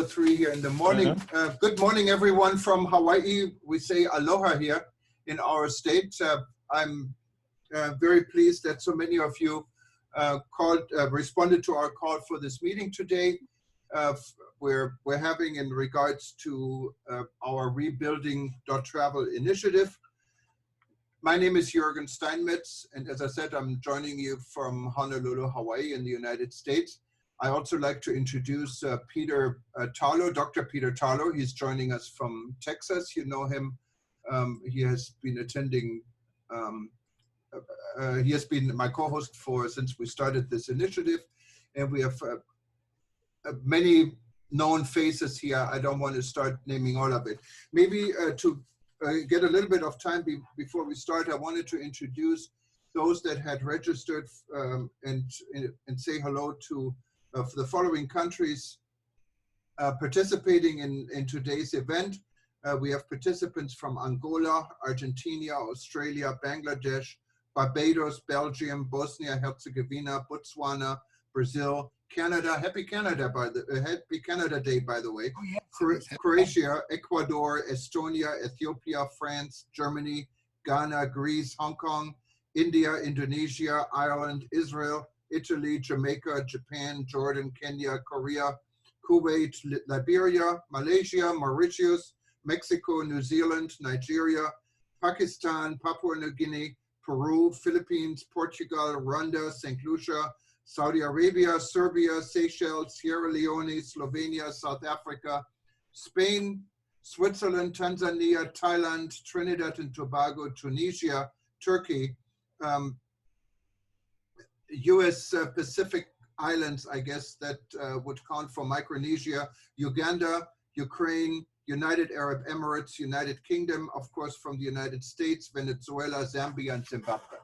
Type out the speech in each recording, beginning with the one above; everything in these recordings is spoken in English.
2:03 here in the morning. Good morning, everyone from Hawaii. We say aloha here in our state. I'm very pleased that so many of you responded to our call for this meeting today. We're having in regards to our rebuilding.travel initiative. My name is Juergen Steinmetz, and as I said, I'm joining you from Honolulu, Hawaii in the United States. I also like to introduce Peter Tarlow, Dr. Peter Tarlow. He's joining us from Texas. You know him. He has been attending, he has been my co-host since we started this initiative. And we have many known faces here. I don't want to start naming all of it. Maybe to get a little bit of time before we start, I wanted to introduce those that had registered and say hello to the following countries participating in today's event. We have participants from Angola, Argentina, Australia, Bangladesh, Barbados, Belgium, Bosnia, Herzegovina, Botswana, Brazil, Canada. Happy Canada Happy Canada Day, by the way. Oh, yes. Croatia, Ecuador, Estonia, Ethiopia, France, Germany, Ghana, Greece, Hong Kong, India, Indonesia, Ireland, Israel, Italy, Jamaica, Japan, Jordan, Kenya, Korea, Kuwait, Liberia, Malaysia, Mauritius, Mexico, New Zealand, Nigeria, Pakistan, Papua New Guinea, Peru, Philippines, Portugal, Rwanda, St. Lucia, Saudi Arabia, Serbia, Seychelles, Sierra Leone, Slovenia, South Africa, Spain, Switzerland, Tanzania, Thailand, Trinidad and Tobago, Tunisia, Turkey, US Pacific Islands, I guess that would count for Micronesia, Uganda, Ukraine, United Arab Emirates, United Kingdom, of course, from the United States, Venezuela, Zambia, and Zimbabwe.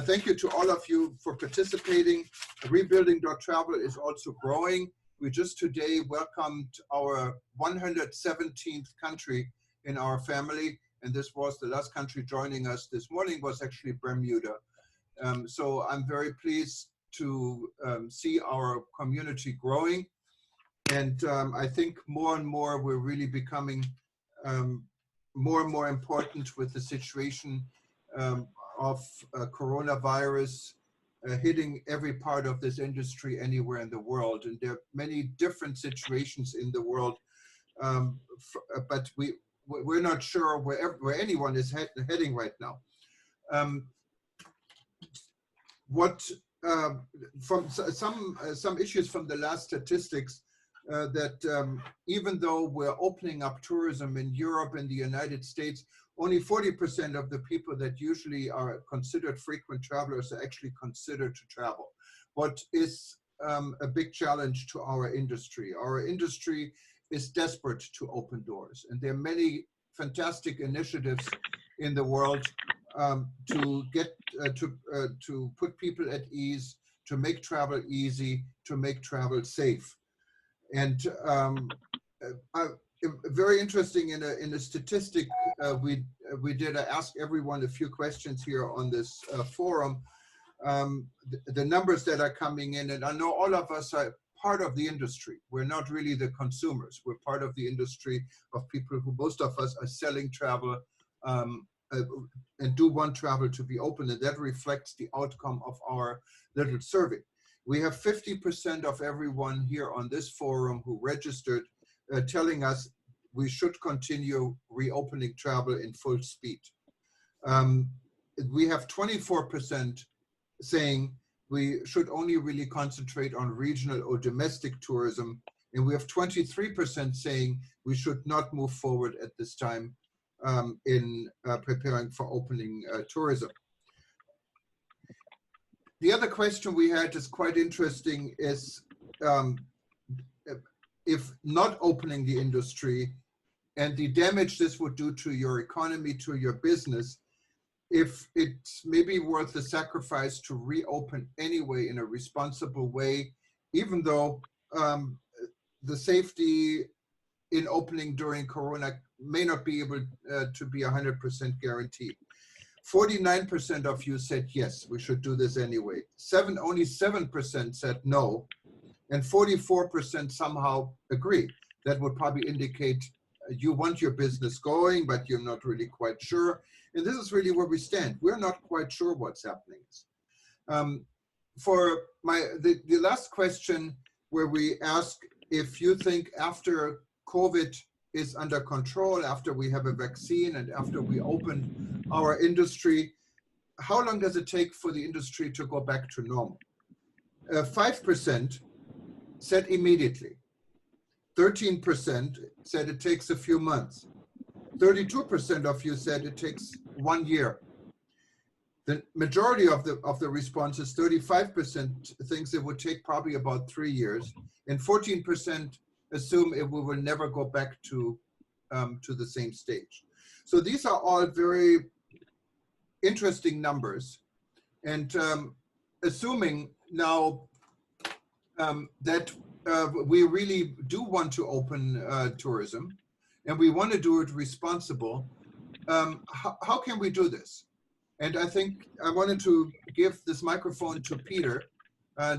Thank you to all of you for participating. Rebuilding.travel is also growing. We just today welcomed our 117th country in our family, and this was the last country joining us this morning was actually Bermuda. So I'm very pleased to see our community growing. And I think more and more we're really becoming more and more important with the situation of coronavirus hitting every part of this industry anywhere in the world. And there are many different situations in the world, but we're not sure where anyone is heading right now. From some issues from the last statistics that even though we're opening up tourism in Europe and the United States, only 40% of the people that usually are considered frequent travelers are actually considered to travel. What is a big challenge to our industry? Our industry is desperate to open doors, and there are many fantastic initiatives in the world to get to put people at ease, to make travel easy, to make travel safe. And very interesting in a statistic we did. I asked everyone a few questions here on this forum. The numbers that are coming in, and I know all of us are part of the industry. We're not really the consumers. We're part of the industry of people who, most of us, are selling travel and do want travel to be open, and that reflects the outcome of our little survey. We have 50% of everyone here on this forum who registered telling us we should continue reopening travel in full speed. We have 24% saying we should only really concentrate on regional or domestic tourism, and we have 23% saying we should not move forward at this time in preparing for opening tourism. The other question we had is quite interesting, is if not opening the industry and the damage this would do to your economy, to your business, if it's maybe worth the sacrifice to reopen anyway in a responsible way, even though the safety in opening during Corona may not be able to be 100% guaranteed. 49% of you said yes, we should do this anyway. Only 7% said no, and 44% somehow agree. that would probably indicate you want your business going, but you're not really quite sure. And this is really where we stand. We're not quite sure what's happening. For the last question, where we ask if you think after COVID is under control, after we have a vaccine and after we open our industry, how long does it take for the industry to go back to normal? 5% said immediately. 13% said it takes a few months. 32% of you said it takes 1 year. The majority of the responses, 35% thinks it would take probably about 3 years, and 14% assume we will never go back to the same stage. So these are all very interesting numbers, and assuming now that we really do want to open tourism, and we want to do it responsible, how can we do this? And I think I wanted to give this microphone to Peter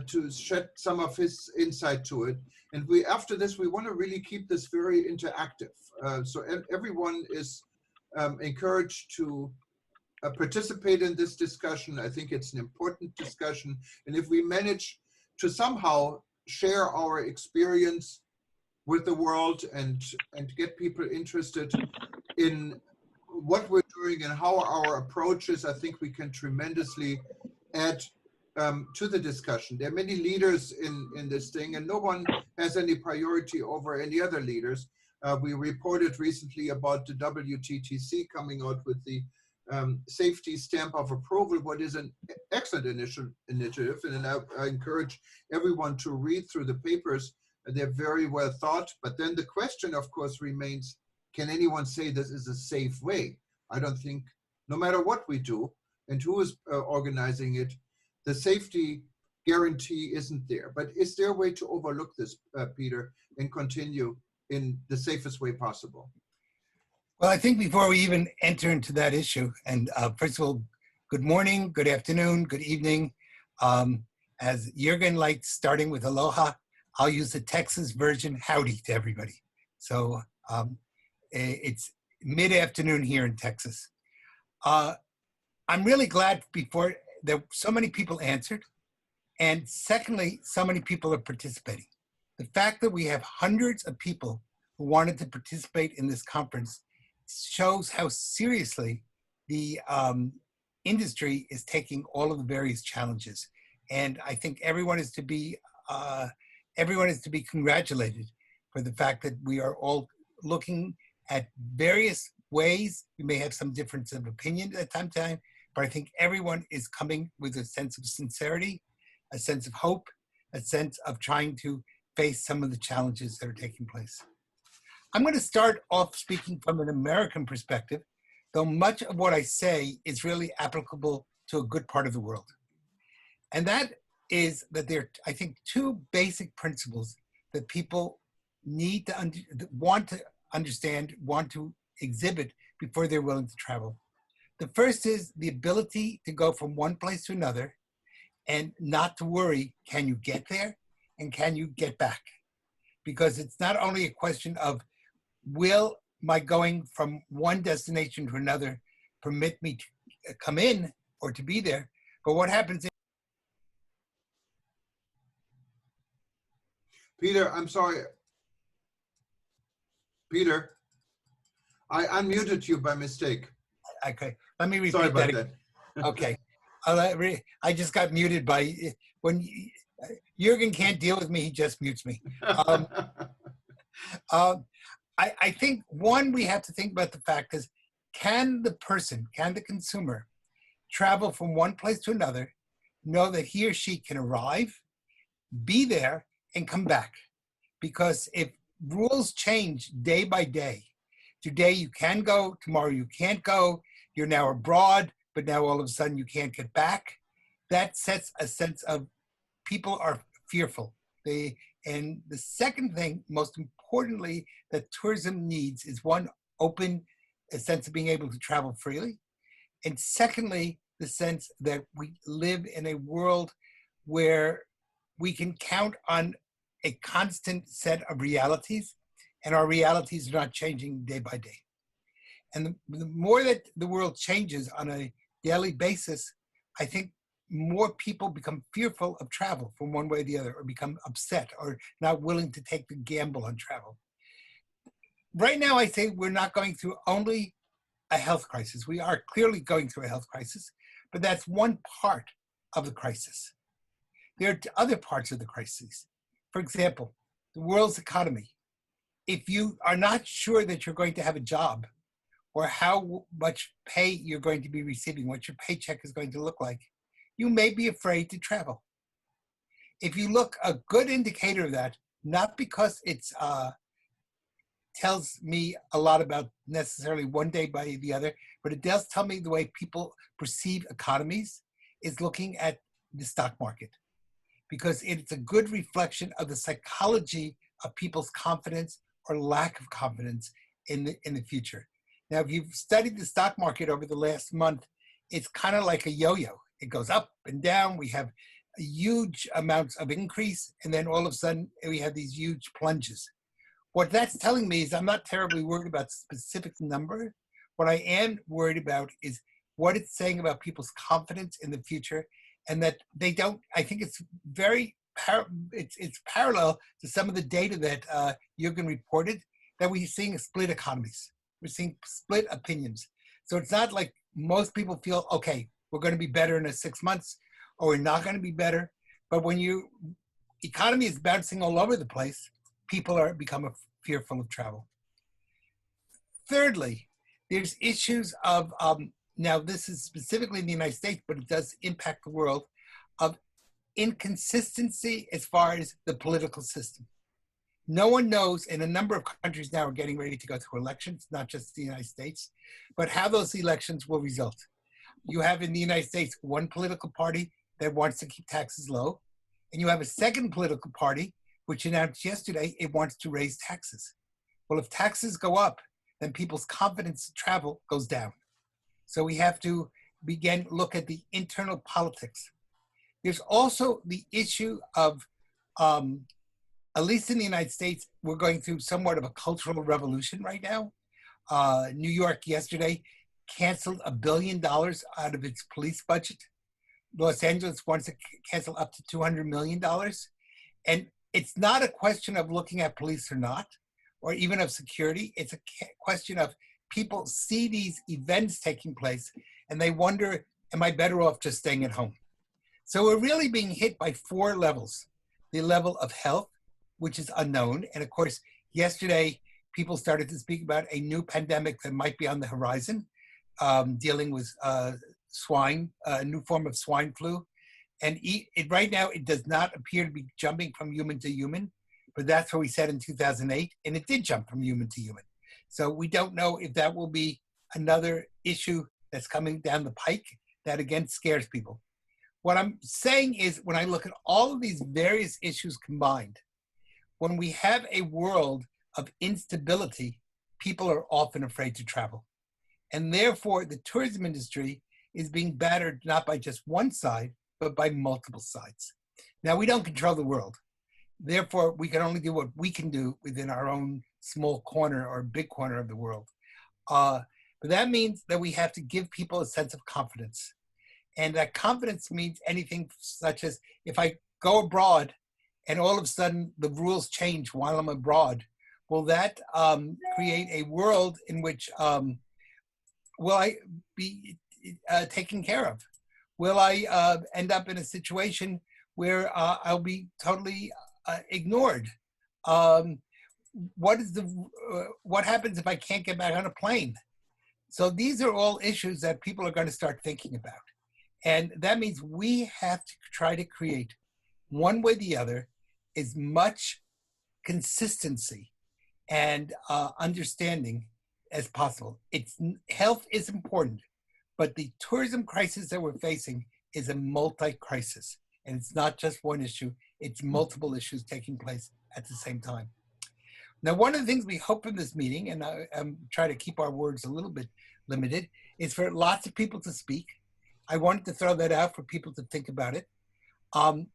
to shed some of his insight to it. And after this, we want to really keep this very interactive. So everyone is encouraged to participate in this discussion. I think it's an important discussion. And if we manage to somehow share our experience with the world and get people interested in what we're doing and how our approach is, I think we can tremendously add to the discussion. There are many leaders in this thing, and no one has any priority over any other leaders. We reported recently about the WTTC coming out with the safety stamp of approval, what is an excellent initiative, and I encourage everyone to read through the papers. They're very well thought, but then the question, of course, remains, can anyone say this is a safe way? I don't think, no matter what we do and who is organizing it, the safety guarantee isn't there. But is there a way to overlook this, Peter, and continue in the safest way possible? Well, I think before we even enter into that issue, and first of all, good morning, good afternoon, good evening. As Juergen likes starting with aloha, I'll use the Texas version, howdy to everybody. So it's mid-afternoon here in Texas. I'm really glad before that so many people answered, and secondly, so many people are participating. The fact that we have hundreds of people who wanted to participate in this conference shows how seriously the industry is taking all of the various challenges. And I think everyone is to be congratulated for the fact that we are all looking at various ways. We may have some difference of opinion at time to time, but I think everyone is coming with a sense of sincerity, a sense of hope, a sense of trying to face some of the challenges that are taking place. I'm going to start off speaking from an American perspective, though much of what I say is really applicable to a good part of the world. And that is that there are, I think, two basic principles that people need to want to understand, want to exhibit before they're willing to travel. The first is the ability to go from one place to another and not to worry, can you get there and can you get back? Because it's not only a question of, will my going from one destination to another permit me to come in or to be there, but what happens if... Peter, I'm sorry. Peter, I unmuted you by mistake. Okay, let me repeat Sorry about that. that. Okay, I just got muted by, when Juergen can't deal with me, he just mutes me. I think, one, we have to think about the fact is, can the person, can the consumer travel from one place to another, know that he or she can arrive, be there, and come back? Because if rules change day by day, today you can go, tomorrow you can't go, you're now abroad, but now all of a sudden you can't get back, that sets a sense of people are fearful. And the second thing, most importantly, that tourism needs is, one, a sense of being able to travel freely. And secondly, the sense that we live in a world where we can count on a constant set of realities and our realities are not changing day by day. And the more that the world changes on a daily basis, I think more people become fearful of travel from one way or the other, or become upset or not willing to take the gamble on travel. Right now, I say we're not going through only a health crisis. We are clearly going through a health crisis, but that's one part of the crisis. There are other parts of the crisis. For example, the world's economy. If you are not sure that you're going to have a job, or how much pay you're going to be receiving, what your paycheck is going to look like, you may be afraid to travel. If you look, a good indicator of that, not because it's tells me a lot about necessarily one day by the other, but it does tell me the way people perceive economies, is looking at the stock market, because it's a good reflection of the psychology of people's confidence or lack of confidence in the future. Now, if you've studied the stock market over the last month, it's kind of like a yo-yo. It goes up and down. We have huge amounts of increase, and then all of a sudden we have these huge plunges. What that's telling me is I'm not terribly worried about specific number. What I am worried about is what it's saying about people's confidence in the future, and that they don't. I think it's very it's parallel to some of the data that Juergen reported, that we're seeing split economies. We're seeing split opinions. So it's not like most people feel, okay, we're going to be better in 6 months, or we're not going to be better. But when your economy is bouncing all over the place, people are become fearful of travel. Thirdly, there's issues of, now this is specifically in the United States, but it does impact the world, of inconsistency as far as the political system. No one knows, and a number of countries now are getting ready to go through elections, not just the United States, but how those elections will result. You have in the United States one political party that wants to keep taxes low, and you have a second political party which announced yesterday it wants to raise taxes. Well, if taxes go up, then people's confidence to travel goes down. So we have to begin look at the internal politics. There's also the issue of, at least in the United States, we're going through somewhat of a cultural revolution right now. New York yesterday canceled $1 billion out of its police budget. Los Angeles wants to cancel up to $200 million. And it's not a question of looking at police or not, or even of security. It's a question of people see these events taking place and they wonder, am I better off just staying at home? So we're really being hit by 4 levels. The level of health, which is unknown. And of course, yesterday, people started to speak about a new pandemic that might be on the horizon, dealing with swine, a new form of swine flu. And right now, it does not appear to be jumping from human to human, but that's what we said in 2008, and it did jump from human to human. So we don't know if that will be another issue that's coming down the pike that again scares people. What I'm saying is, when I look at all of these various issues combined, when we have a world of instability, people are often afraid to travel. And therefore, the tourism industry is being battered not by just one side, but by multiple sides. Now, we don't control the world. Therefore, we can only do what we can do within our own small corner or big corner of the world. But that means that we have to give people a sense of confidence. And that confidence means anything such as, if I go abroad and all of a sudden the rules change while I'm abroad, will that create a world in which will I be taken care of? Will I end up in a situation where I'll be totally ignored? What happens if I can't get back on a plane? So these are all issues that people are going to start thinking about. And that means we have to try to create, one way or the other, as much consistency and understanding as possible. Health is important, but the tourism crisis that we're facing is a multi-crisis. And it's not just one issue, it's multiple issues taking place at the same time. Now, one of the things we hope from this meeting, and I'm trying to keep our words a little bit limited, is for lots of people to speak. I wanted to throw that out for people to think about it.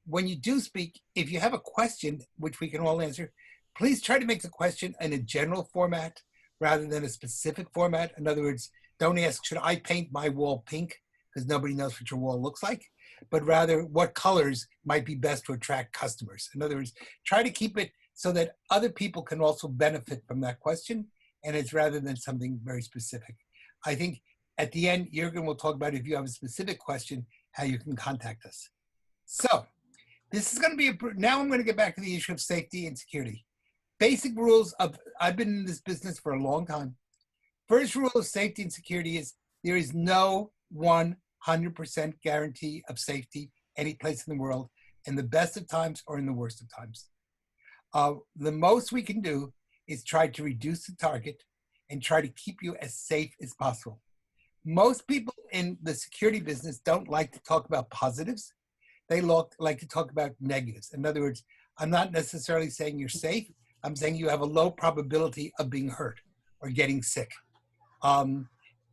When you do speak, if you have a question, which we can all answer, please try to make the question in a general format rather than a specific format. In other words, don't ask, should I paint my wall pink? Because nobody knows what your wall looks like, but rather what colors might be best to attract customers. In other words, try to keep it so that other people can also benefit from that question, and it's rather than something very specific. I think at the end, Juergen will talk about, if you have a specific question, how you can contact us. So this is going to be, now I'm going to get back to the issue of safety and security. Basic rules of, I've been in this business for a long time. First rule of safety and security is there is no 100% guarantee of safety any place in the world, in the best of times or in the worst of times. The most we can do is try to reduce the target and try to keep you as safe as possible. Most people in the security business don't like to talk about positives. They like to talk about negatives. In other words, I'm not necessarily saying you're safe. I'm saying you have a low probability of being hurt or getting sick.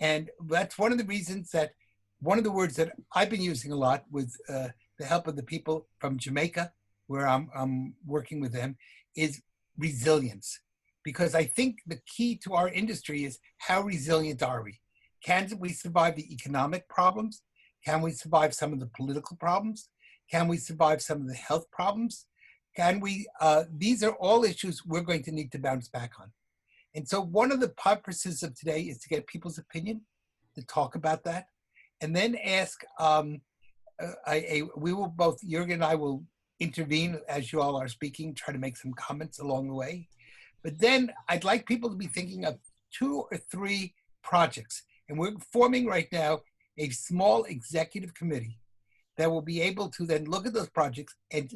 And that's one of the reasons that one of the words that I've been using a lot with the help of the people from Jamaica, where I'm working with them, is resilience. Because I think the key to our industry is how resilient are we? Can we survive the economic problems? Can we survive some of the political problems? Can we survive some of the health problems? Can we, these are all issues we're going to need to bounce back on. And so one of the purposes of today is to get people's opinion, to talk about that, and then ask, we will both, Juergen and I will intervene as you all are speaking, try to make some comments along the way. But then I'd like people to be thinking of 2 or 3 projects. And we're forming right now a small executive committee that will be able to then look at those projects and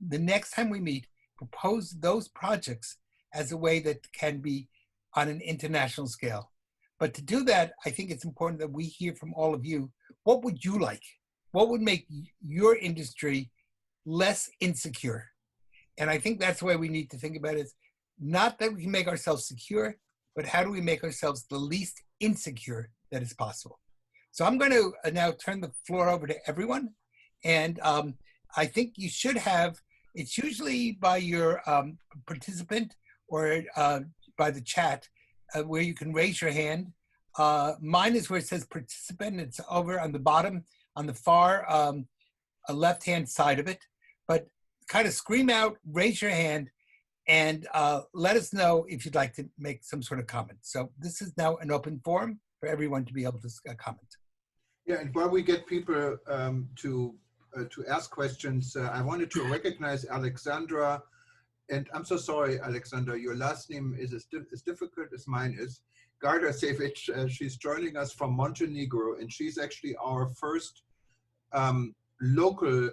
the next time we meet, propose those projects as a way that can be on an international scale. But to do that, I think it's important that we hear from all of you. What would you like? What would make your industry less insecure? And I think that's the way we need to think about it. Not that we can make ourselves secure, but how do we make ourselves the least insecure that is possible? So I'm going to now turn the floor over to everyone. And I think you should have, it's usually by your participant or by the chat where you can raise your hand. Mine is where it says participant. It's over on the bottom, on the far left-hand side of it. But kind of scream out, raise your hand, and let us know if you'd like to make some sort of comment. So this is now an open forum for everyone to be able to comment. Yeah, and while we get people to ask questions, I wanted to recognize Alexandra. And I'm so sorry, Alexandra, your last name is as difficult as mine is. Gardasevic, she's joining us from Montenegro, and she's actually our first local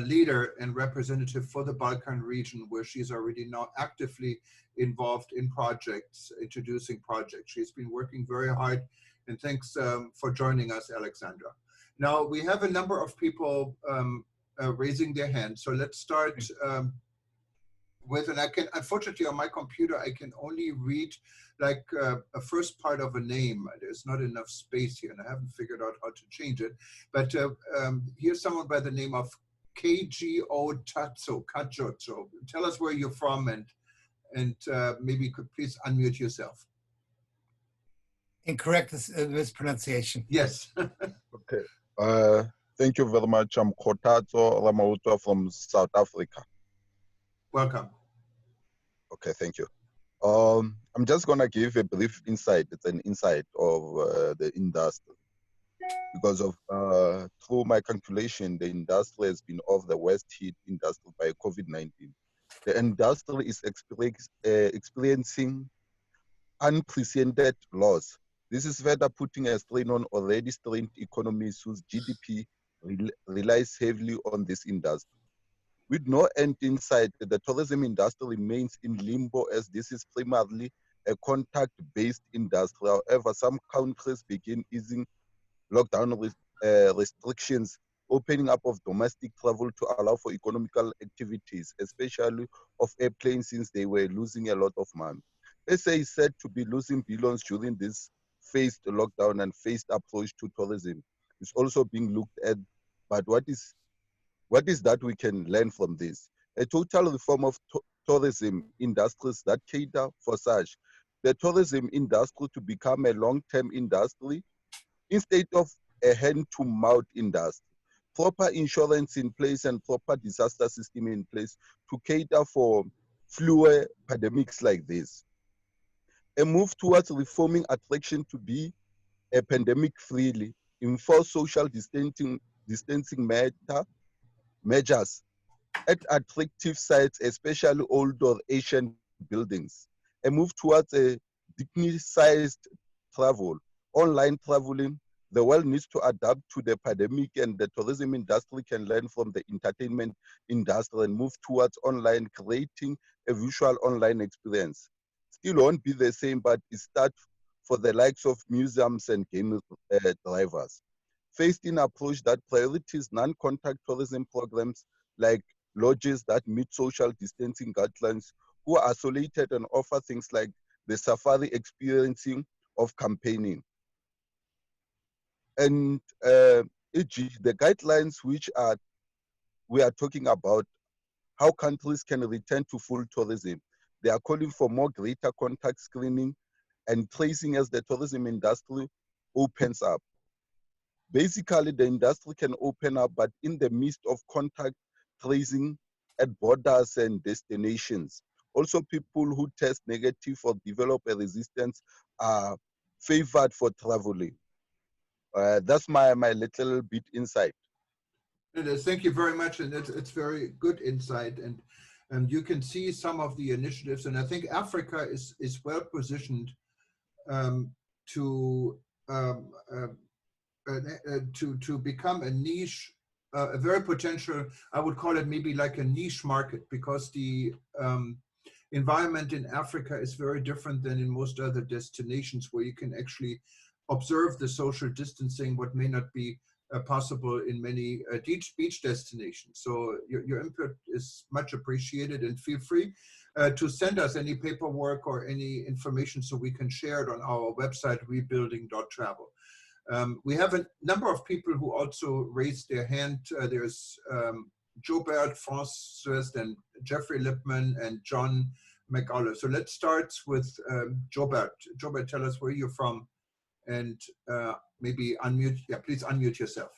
leader and representative for the Balkan region, where she's already now actively involved in projects, introducing projects. She's been working very hard, and thanks for joining us, Alexandra. Now, we have a number of people raising their hands, so let's start with, and I can, unfortunately on my computer, I can only read like a first part of a name. There's not enough space here, and I haven't figured out how to change it. But here's someone by the name of KGO Kajotso. Tell us where you're from, and maybe you could please unmute yourself. And correct this mispronunciation. Yes. Okay. Thank you very much. I'm Kotatso Ramauta from South Africa. Welcome. Okay, thank you. I'm just gonna give a brief insight. It's an insight of the industry, because of through my calculation, the industry has been of the worst hit industry by COVID-19. The industry is experiencing unprecedented loss. This is further putting a strain on already strained economies whose GDP relies heavily on this industry. With no end in sight, the tourism industry remains in limbo, as this is primarily a contact-based industry. However, some countries begin easing lockdown restrictions, opening up of domestic travel to allow for economical activities, especially of airplanes, since they were losing a lot of money. SA is said to be losing billions during this phased lockdown and phased approach to tourism. It's also being looked at, but what is that we can learn from this? A total reform of tourism industries that cater for such. The tourism industry to become a long-term industry instead of a hand-to-mouth industry. Proper insurance in place and proper disaster system in place to cater for flu pandemics like this. A move towards reforming attraction to be a pandemic freely, enforce social distancing measures at attractive sites, especially old or ancient buildings. A move towards a dignified travel, online traveling. The world needs to adapt to the pandemic, and the tourism industry can learn from the entertainment industry and move towards online, creating a visual online experience. Still won't be the same, but it starts for the likes of museums and game drivers. Phased-in approach that priorities non-contact tourism programs like lodges that meet social distancing guidelines, who are isolated and offer things like the safari experiencing of campaigning. And e.g., the guidelines which we are talking about, how countries can return to full tourism. They are calling for more greater contact screening and tracing as the tourism industry opens up. Basically, the industry can open up, but in the midst of contact tracing at borders and destinations. Also, people who test negative or develop a resistance are favored for traveling. That's my little bit insight. Thank you very much, and it's very good insight. And you can see some of the initiatives, and I think Africa is well positioned to to become a niche, a very potential. I would call it maybe like a niche market, because the environment in Africa is very different than in most other destinations, where you can actually observe the social distancing, what may not be possible in many beach destinations. So your input is much appreciated, and feel free to send us any paperwork or any information so we can share it on our website, rebuilding.travel. We have a number of people who also raised their hand. There's Jobert, Francis, and Jeffrey Lipman, and John McAuliffe. So let's start with Jobert. Jobert, tell us where you're from, and maybe unmute. Yeah, please unmute yourself.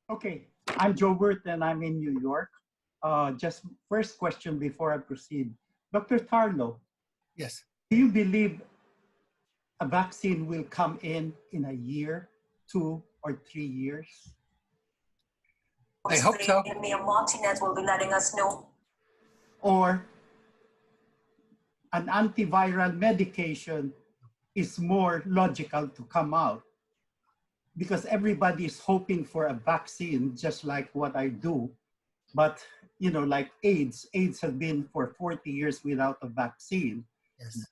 Okay, I'm Jobert and I'm in New York. Just first question before I proceed. Dr. Tarlow. Yes. Do you believe a vaccine will come in a year, 2 or 3 years? I hope so. Martinez will be letting us know. Or an antiviral medication is more logical to come out, because everybody is hoping for a vaccine, just like what I do. But, you know, like AIDS has been for 40 years without a vaccine. Yes.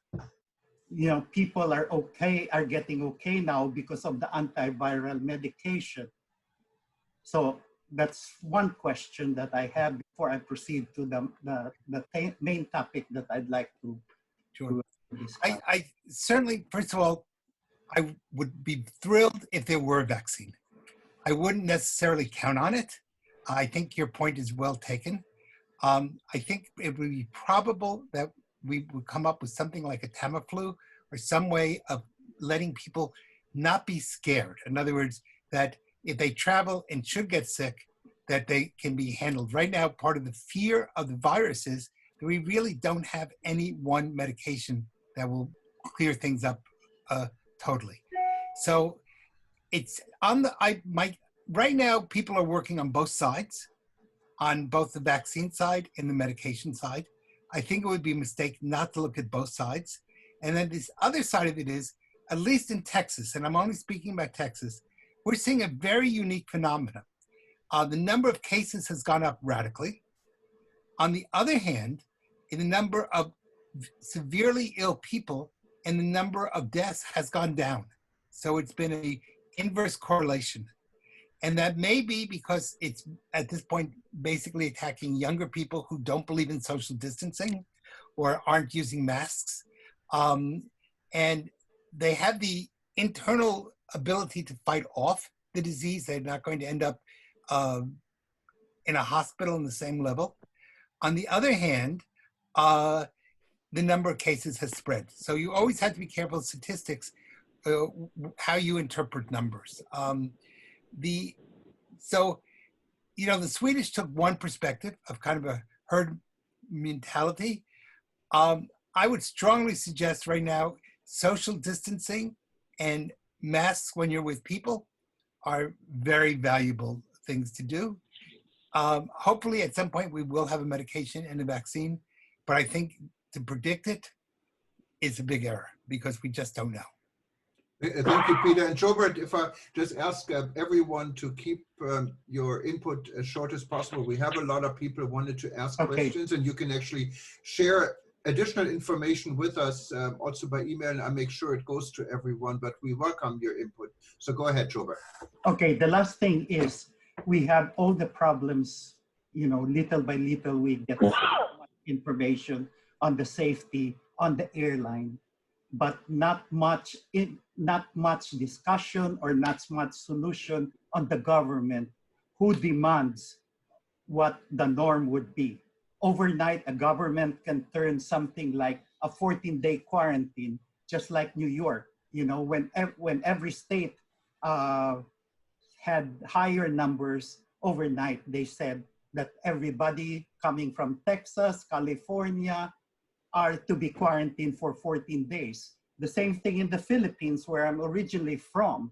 You know, people are getting okay now because of the antiviral medication. So that's one question that I have before I proceed to the main topic that I'd like to discuss. I certainly, first of all, I would be thrilled if there were a vaccine. I wouldn't necessarily count on it. I think your point is well taken. I think it would be probable that we would come up with something like a Tamiflu, or some way of letting people not be scared. In other words, that if they travel and should get sick, that they can be handled. Right now, part of the fear of the virus is that we really don't have any one medication that will clear things up totally. So it's on the, right now, people are working on both sides, on both the vaccine side and the medication side. I think it would be a mistake not to look at both sides. And then this other side of it is, at least in Texas, and I'm only speaking about Texas, we're seeing a very unique phenomenon. The number of cases has gone up radically. On the other hand, in the number of severely ill people and the number of deaths has gone down. So it's been an inverse correlation. And that may be because it's, at this point, basically attacking younger people who don't believe in social distancing or aren't using masks. And they have the internal ability to fight off the disease. They're not going to end up in a hospital in the same level. On the other hand, the number of cases has spread. So you always have to be careful of statistics, how you interpret numbers. So, the Swedish took one perspective of kind of a herd mentality. I would strongly suggest right now, social distancing and masks when you're with people are very valuable things to do. Hopefully at some point we will have a medication and a vaccine, but I think to predict it is a big error because we just don't know. Thank you, Peter. And Jobert, if I just ask everyone to keep your input as short as possible. We have a lot of people who wanted to ask questions, and you can actually share additional information with us also by email, and I make sure it goes to everyone, but we welcome your input. So go ahead, Jobert. Okay, the last thing is we have all the problems, little by little we get information on the safety on the airline, but not much discussion or not much solution on the government who demands what the norm would be. Overnight, a government can turn something like a 14-day quarantine, just like New York. When every state had higher numbers overnight, they said that everybody coming from Texas, California, are to be quarantined for 14 days. The same thing in the Philippines, where I'm originally from.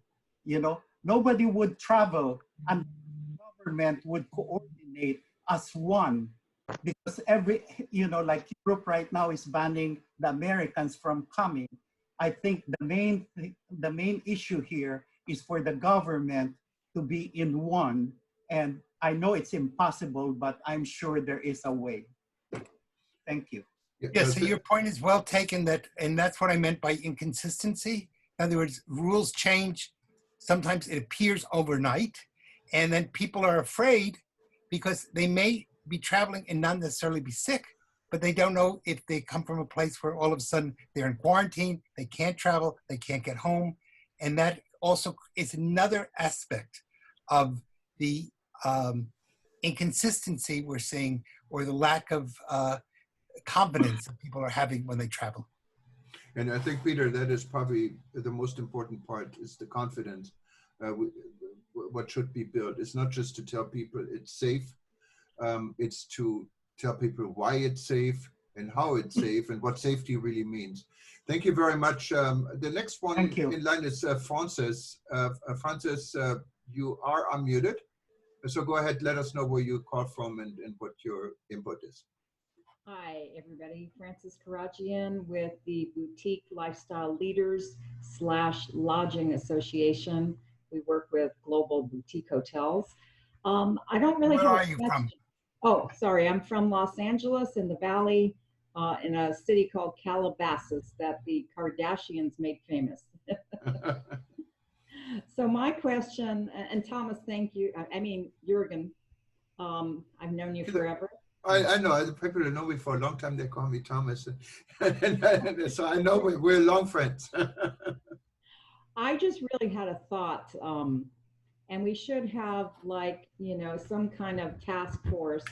Nobody would travel and the government would coordinate as one, because like Europe right now is banning the Americans from coming. I think the main issue here is for the government to be in one. And I know it's impossible, but I'm sure there is a way. Thank you. Yes, so your point is well taken, and that's what I meant by inconsistency. In other words, rules change. Sometimes it appears overnight, and then people are afraid because they may be traveling and not necessarily be sick, but they don't know if they come from a place where all of a sudden they're in quarantine, they can't travel, they can't get home. And that also is another aspect of the inconsistency we're seeing, or the lack of confidence that people are having when they travel. And I think, Peter, that is probably the most important part, is the confidence. What should be built. It's not just to tell people it's safe, it's to tell people why it's safe and how it's safe and what safety really means. Thank you very much. The next one in line is Francis. Francis, you are unmuted. So go ahead, let us know where you call from and what your input is. Hi, everybody. Francis Karachian with the Boutique Lifestyle Leaders / Lodging Association. We work with global boutique hotels. I don't really Where have are a you question. from? Oh, sorry. I'm from Los Angeles in the Valley, in a city called Calabasas that the Kardashians made famous. So my question, and Thomas, thank you. I mean, Juergen, I've known you forever. I know, the people who know me for a long time, they call me Thomas. And so I know we're long friends. I just really had a thought, and we should have some kind of task force,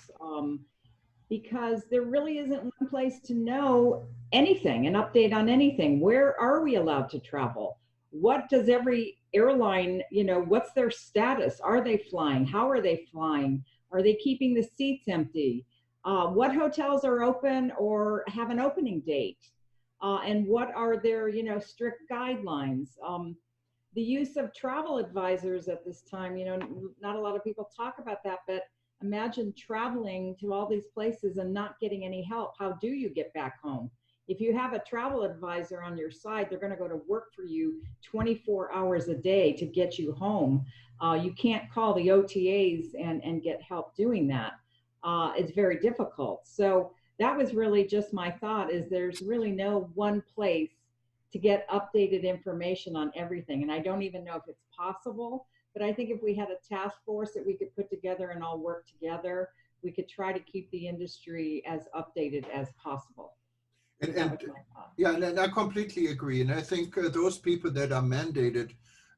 because there really isn't one place to know anything, an update on anything. Where are we allowed to travel? What does every airline, what's their status? Are they flying? How are they flying? Are they keeping the seats empty? What hotels are open or have an opening date? And what are their, strict guidelines? The use of travel advisors at this time, not a lot of people talk about that, but imagine traveling to all these places and not getting any help. How do you get back home? If you have a travel advisor on your side, they're going to go to work for you 24 hours a day to get you home. You can't call the OTAs and get help doing that. It's very difficult. So that was really just my thought, is there's really no one place to get updated information on everything. And I don't even know if it's possible, but I think if we had a task force that we could put together and all work together, we could try to keep the industry as updated as possible. And I completely agree. And I think those people that are mandated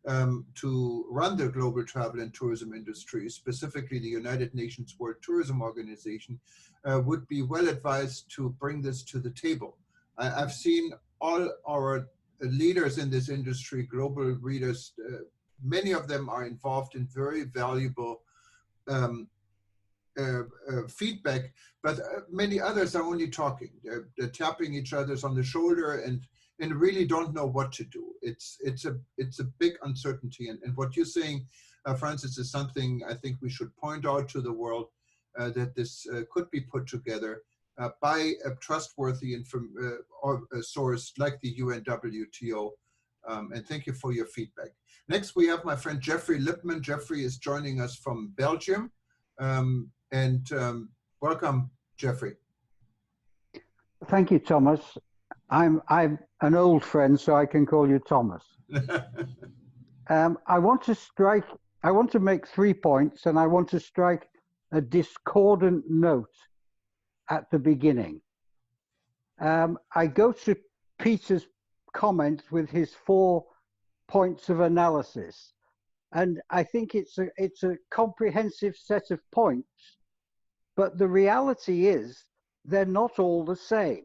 to run the global travel and tourism industry, specifically the United Nations World Tourism Organization, would be well advised to bring this to the table. I've seen all our leaders in this industry, global readers, many of them are involved in very valuable feedback, but many others are only talking. They're tapping each other's on the shoulder and really don't know what to do. It's a big uncertainty, and what you're saying, Francis, is something I think we should point out to the world, that this could be put together by a trustworthy source like the UNWTO. And thank you for your feedback. Next, we have my friend Jeffrey Lipman. Jeffrey is joining us from Belgium. Welcome, Jeffrey. Thank you, Thomas. I'm an old friend, so I can call you Thomas. I want to make 3 points, and I want to strike a discordant note at the beginning. I go to Peter's comment with his 4 points of analysis, and I think it's a comprehensive set of points, but the reality is they're not all the same.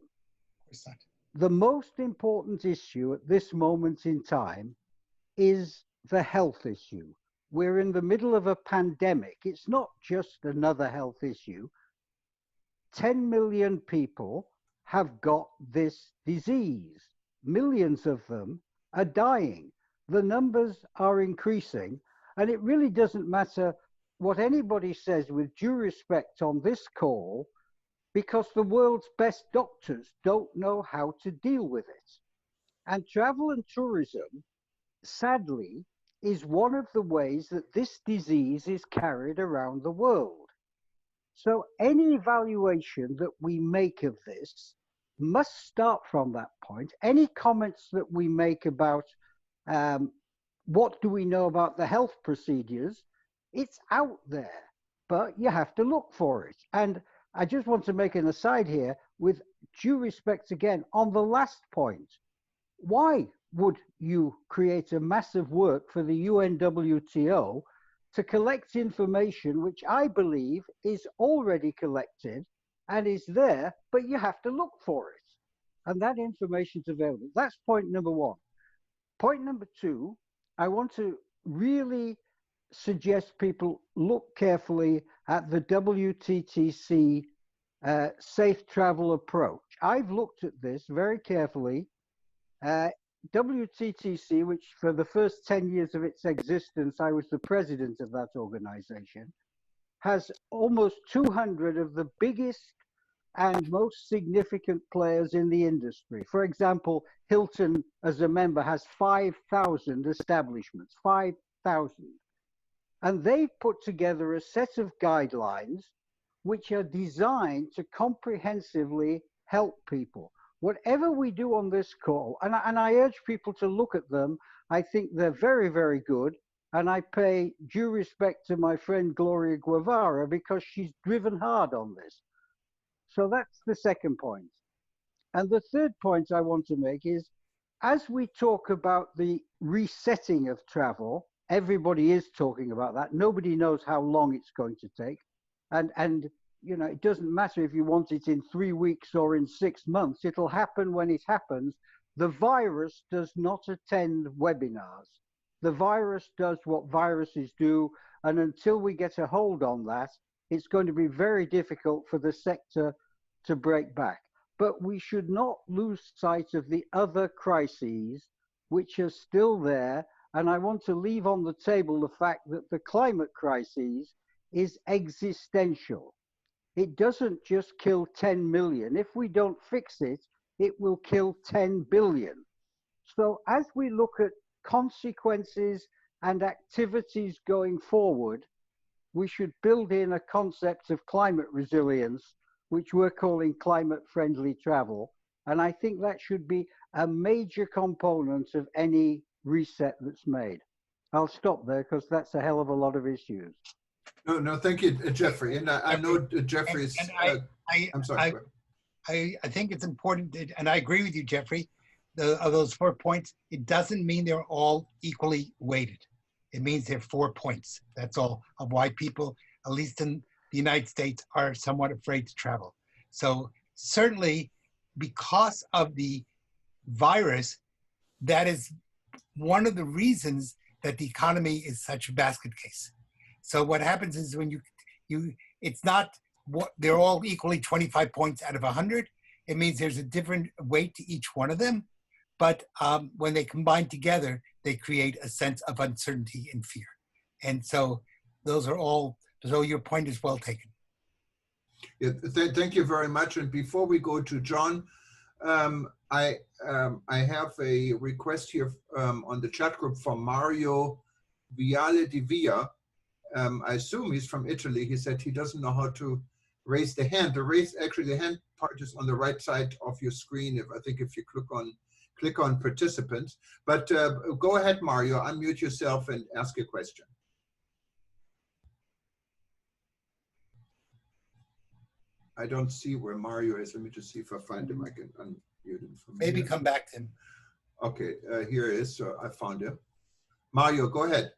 The most important issue at this moment in time is the health issue. We're in the middle of a pandemic. It's not just another health issue. 10 million people have got this disease. Millions of them are dying. The numbers are increasing, and it really doesn't matter what anybody says, with due respect on this call, because the world's best doctors don't know how to deal with it. And travel and tourism, sadly, is one of the ways that this disease is carried around the world. So any evaluation that we make of this must start from that point. Any comments that we make about what do we know about the health procedures, it's out there, but you have to look for it. And I just want to make an aside here, with due respect again, on the last point. Why would you create a massive work for the UNWTO to collect information which I believe is already collected and is there, but you have to look for it? And that information is available. That's point number 1. Point number 2, I want to really suggest people look carefully at the WTTC safe travel approach. I've looked at this very carefully. WTTC, which for the first 10 years of its existence, I was the president of that organization, has almost 200 of the biggest and most significant players in the industry. For example, Hilton, as a member, has 5,000 establishments, 5,000. And they've put together a set of guidelines which are designed to comprehensively help people. Whatever we do on this call, and I urge people to look at them, I think they're very, very good. And I pay due respect to my friend Gloria Guevara because she's driven hard on this. So that's the second point. And the third point I want to make is, as we talk about the resetting of travel, everybody is talking about that. Nobody knows how long it's going to take. And you know, it doesn't matter if you want it in 3 weeks or in 6 months. It'll happen when it happens. The virus does not attend webinars. The virus does what viruses do. And until we get a hold on that, it's going to be very difficult for the sector to break back. But we should not lose sight of the other crises which are still there. And I want to leave on the table the fact that the climate crisis is existential. It doesn't just kill 10 million. If we don't fix it, it will kill 10 billion. So as we look at consequences and activities going forward, we should build in a concept of climate resilience, which we're calling climate-friendly travel. And I think that should be a major component of any reset that's made. I'll stop there because that's a hell of a lot of issues. No, thank you, Jeffrey. And I know Jeffrey's. I'm sorry. I think it's important, and I agree with you, Jeffrey. of those 4 points, it doesn't mean they're all equally weighted. It means they're 4 points. That's all of why people, at least in the United States, are somewhat afraid to travel. So certainly because of the virus, that is one of the reasons that the economy is such a basket case. So what happens is when it's not what they're all equally 25 points out of 100. It means there's a different weight to each one of them. But when they combine together, they create a sense of uncertainty and fear. And so so your point is well taken. Yeah, thank you very much. And before we go to John, I have a request here on the chat group from Mario Viale di Via. I assume he's from Italy. He said he doesn't know how to raise the hand. Actually, the hand part is on the right side of your screen. If you click on participants. But go ahead, Mario. Unmute yourself and ask a question. I don't see where Mario is. Let me just see if I find him. I can unmute him from Maybe here. come back to him. Okay, here he is. So I found him. Mario, go ahead.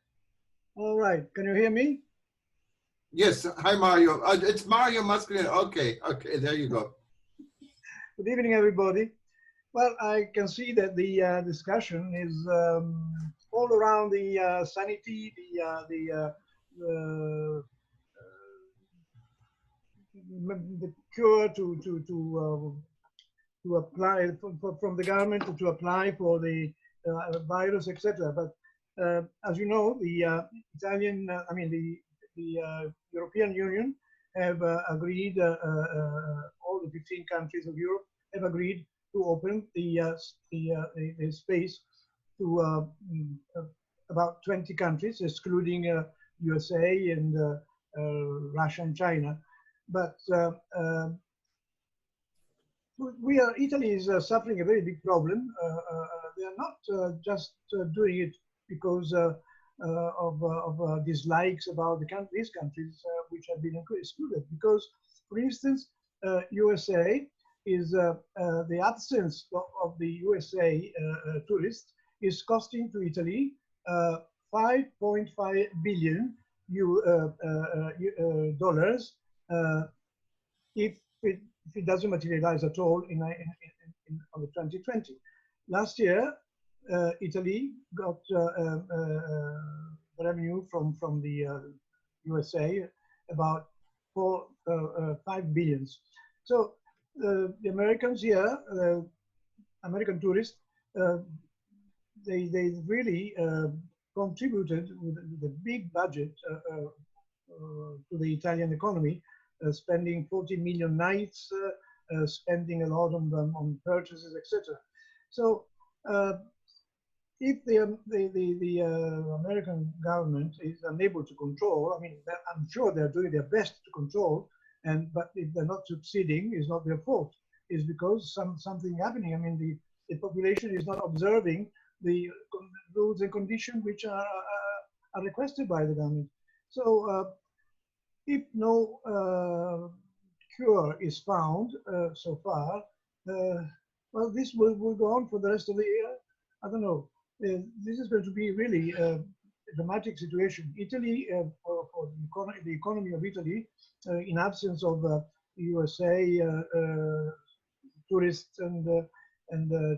All right, can you hear me? Yes, hi Mario. It's Mario Mascalino. Okay, there you go. Good evening, everybody. Well, I can see that the discussion is all around the sanity, the cure to apply from the government to apply for the virus, etc. But as you know, the European Union have agreed, all the 15 countries of Europe have agreed to open the space to about 20 countries, excluding USA and Russia and China. But Italy is suffering a very big problem. They are not just doing it because of dislikes about these countries which have been excluded. Because, for instance, USA is the absence of the USA tourists is costing to Italy 5.5 billion dollars if it doesn't materialize at all on the 2020. Last year, Italy got revenue from the USA about 5 billions. So the Americans here, American tourists, they really contributed with a big budget to the Italian economy, spending 40 million nights, spending a lot on purchases, etc. So if the American government is unable to control, I mean, I'm sure they're doing their best to control, but if they're not succeeding, it's not their fault. It's because something happening. I mean, the population is not observing the rules and conditions which are requested by the government. So if no cure is found so far, well, this will go on for the rest of the year. I don't know. This is going to be really a dramatic situation. Italy, for the economy of Italy, in absence of USA tourists and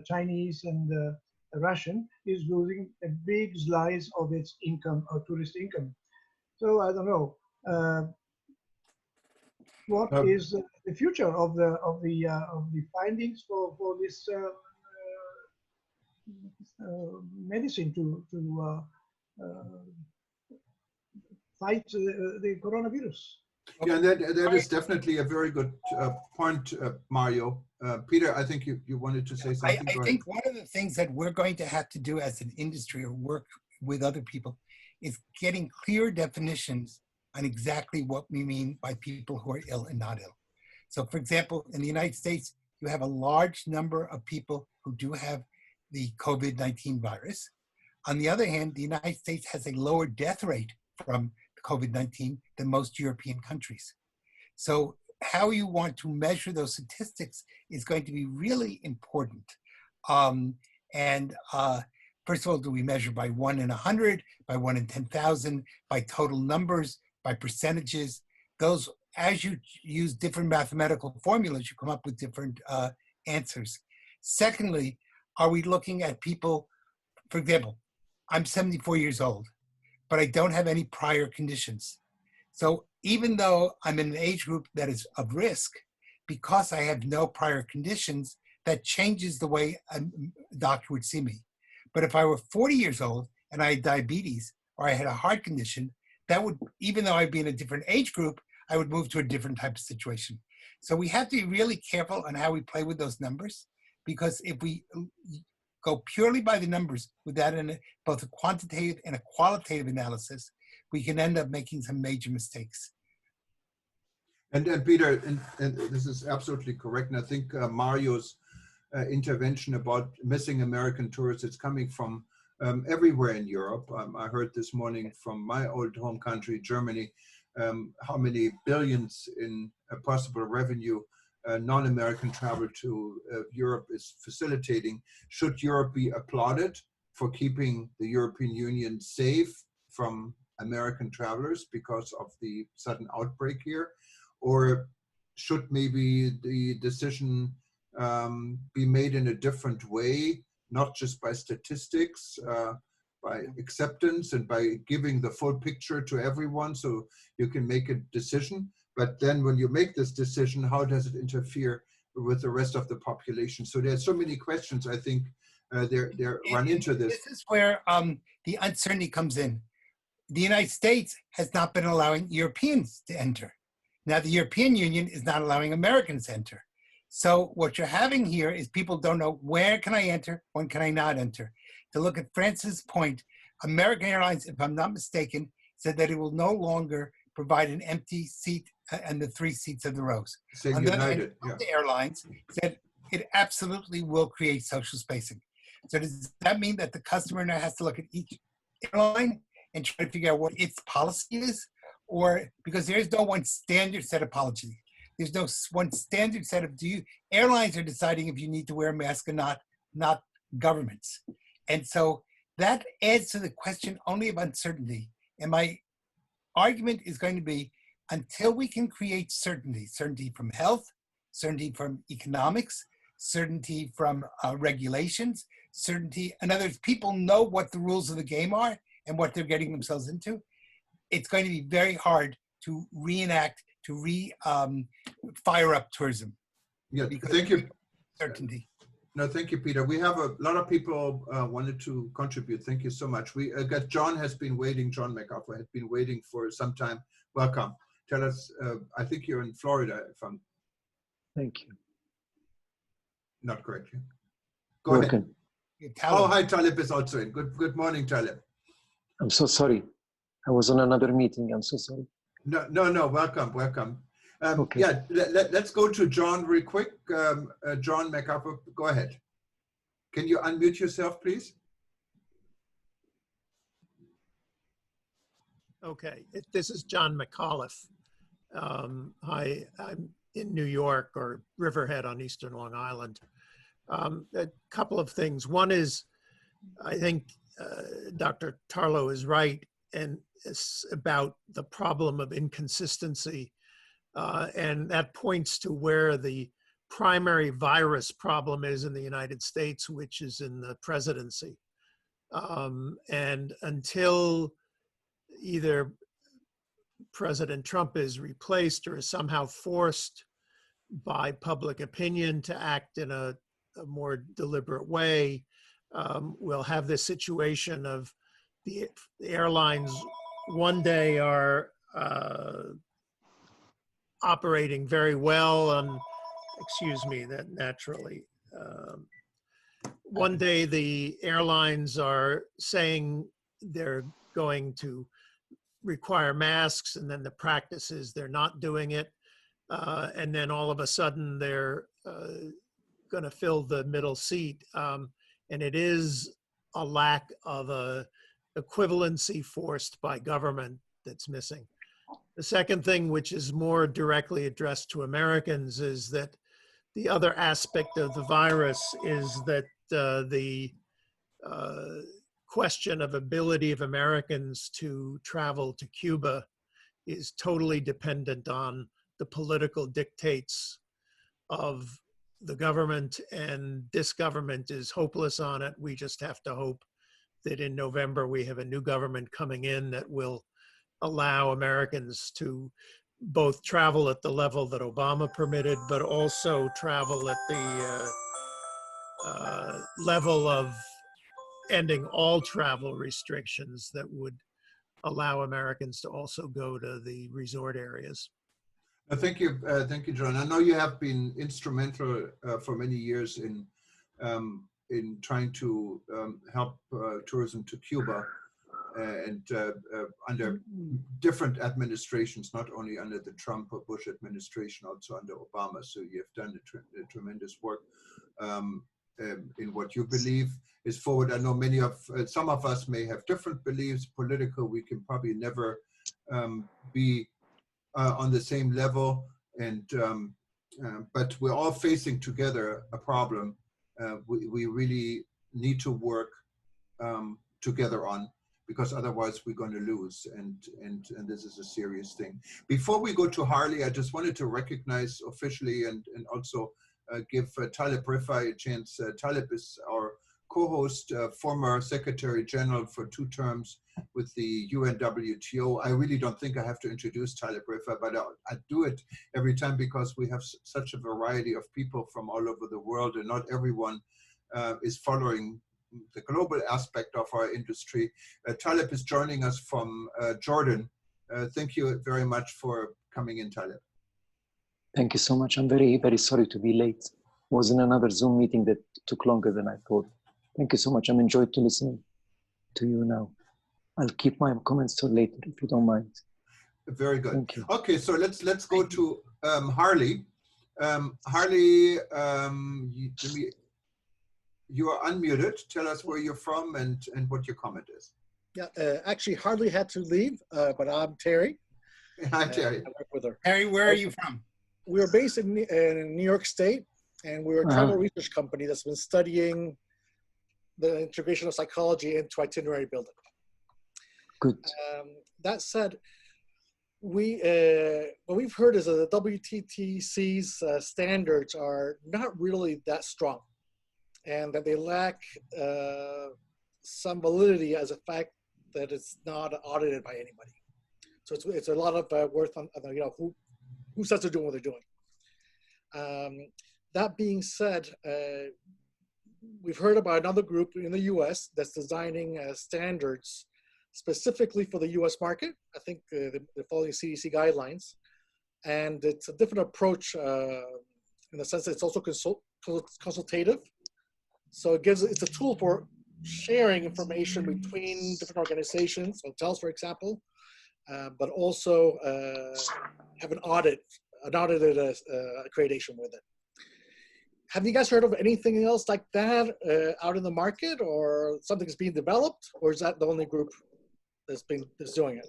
Chinese and Russian, is losing a big slice of its income, or tourist income. So I don't know. What is the future of the findings for this medicine to fight the coronavirus? Yeah, that is definitely a very good point, Mario. Peter, I think you wanted to say something. I think one of the things that we're going to have to do as an industry or work with other people is getting clear definitions on exactly what we mean by people who are ill and not ill. So for example, in the United States, you have a large number of people who do have the COVID-19 virus. On the other hand, the United States has a lower death rate from COVID-19 than most European countries. So how you want to measure those statistics is going to be really important. First of all, do we measure by 1 in 100, by 1 in 10,000, by total numbers, by percentages? Those, as you use different mathematical formulas, you come up with different answers. Secondly, are we looking at people, for example, I'm 74 years old, but I don't have any prior conditions. So even though I'm in an age group that is of risk, because I have no prior conditions, that changes the way a doctor would see me. But if I were 40 years old and I had diabetes or I had a heart condition, that would, even though I'd be in a different age group, I would move to a different type of situation. So we have to be really careful on how we play with those numbers, because if we go purely by the numbers without both a quantitative and a qualitative analysis, we can end up making some major mistakes. And Peter, and this is absolutely correct. And I think Mario's intervention about missing American tourists, it's coming from everywhere in Europe. I heard this morning from my old home country, Germany, how many billions in possible revenue non-American travel to Europe is facilitating. Should Europe be applauded for keeping the European Union safe from American travelers because of the sudden outbreak here? Or should maybe the decision be made in a different way, not just by statistics, by acceptance and by giving the full picture to everyone so you can make a decision? But then when you make this decision, how does it interfere with the rest of the population? So there's so many questions, I think, they're run into this. This is where the uncertainty comes in. The United States has not been allowing Europeans to enter. Now the European Union is not allowing Americans to enter. So what you're having here is people don't know, where can I enter, when can I not enter? To look at Francis' point, American Airlines, if I'm not mistaken, said that it will no longer provide an empty seat and the 3 seats of the rows. Saying United, yeah. The airlines said it absolutely will create social spacing. So does that mean that the customer now has to look at each airline and try to figure out what its policy is? Or because there's no one standard set of policy. There's no one standard set of airlines are deciding if you need to wear a mask or not governments. And so that adds to the question only of uncertainty. And my argument is going to be, until we can create certainty from health, certainty from economics, certainty from regulations, certainty, in other words, people know what the rules of the game are and what they're getting themselves into, it's going to be very hard to reenact, to fire up tourism. Yeah, thank you. Certainty. No, thank you, Peter. We have a lot of people wanted to contribute. Thank you so much. We got John has been waiting. John McAfee has been waiting for some time. Welcome. Tell us. I think you're in Florida. If I'm. Thank you. Not correctly. Go ahead. Oh, hi, Taleb is also in. Good morning, Taleb. I'm so sorry. I was on another meeting. I'm so sorry. No. Welcome. Okay. Yeah, let's go to John real quick. John McAfee, go ahead. Can you unmute yourself, please? Okay, this is John McAuliffe. I'm in New York, or Riverhead on Eastern Long Island. A couple of things. One is, I think Dr. Tarlow is right, and it's about the problem of inconsistency. And that points to where the primary virus problem is in the United States, which is in the presidency. And until either President Trump is replaced or is somehow forced by public opinion to act in a more deliberate way, we'll have this situation of the airlines one day are operating very well, and that naturally. One day the airlines are saying they're going to require masks, and then the practice is they're not doing it. And then all of a sudden they're going to fill the middle seat. And it is a lack of a equivalency forced by government that's missing. The second thing, which is more directly addressed to Americans, is that the other aspect of the virus is that the question of ability of Americans to travel to Cuba is totally dependent on the political dictates of the government, and this government is hopeless on it. We just have to hope that in November we have a new government coming in that will allow Americans to both travel at the level that Obama permitted, but also travel at the level of ending all travel restrictions that would allow Americans to also go to the resort areas. Thank you, John. I know you have been instrumental for many years in trying to help tourism to Cuba, and under different administrations, not only under the Trump or Bush administration, also under Obama. So you have done a tremendous work in what you believe is forward. I know some of us may have different beliefs. Political, we can probably never be on the same level, and but we're all facing together a problem we really need to work together on, because otherwise we're going to lose, and this is a serious thing. Before we go to Harley, I just wanted to recognize officially and also give Taleb Rifai a chance. Taleb is our co-host, former Secretary General for 2 terms with the UNWTO. I really don't think I have to introduce Taleb Rifai, but I do it every time because we have such a variety of people from all over the world, and not everyone is following the global aspect of our industry. Taleb is joining us from Jordan. Thank you very much for coming in, Taleb. Thank you so much. I'm very, very sorry to be late. I was in another Zoom meeting that took longer than I thought. Thank you so much. I'm enjoyed to listen to you now. I'll keep my comments till later, if you don't mind. Very good. Thank you. Okay, so let's go to Harley. Harley, you are unmuted. Tell us where you're from and what your comment is. Yeah, actually, Harley had to leave, but I'm Terry. Hi, Terry. I work with her. Harry, where are you from? We are based in New York State, and we're a travel research company that's been studying the integration of psychology into itinerary building. Good. That said, what we've heard is that the WTTC's standards are not really that strong, and that they lack some validity as a fact that it's not audited by anybody. So it's a lot of worth on who says they're doing what they're doing. That being said, we've heard about another group in the U.S. that's designing standards specifically for the U.S. market. I think they're following CDC guidelines, and it's a different approach in the sense that it's also consultative. So it's a tool for sharing information between different organizations, hotels, for example, but also have an audited accreditation with it. Have you guys heard of anything else like that out in the market, or something that's being developed, or is that the only group that's doing it?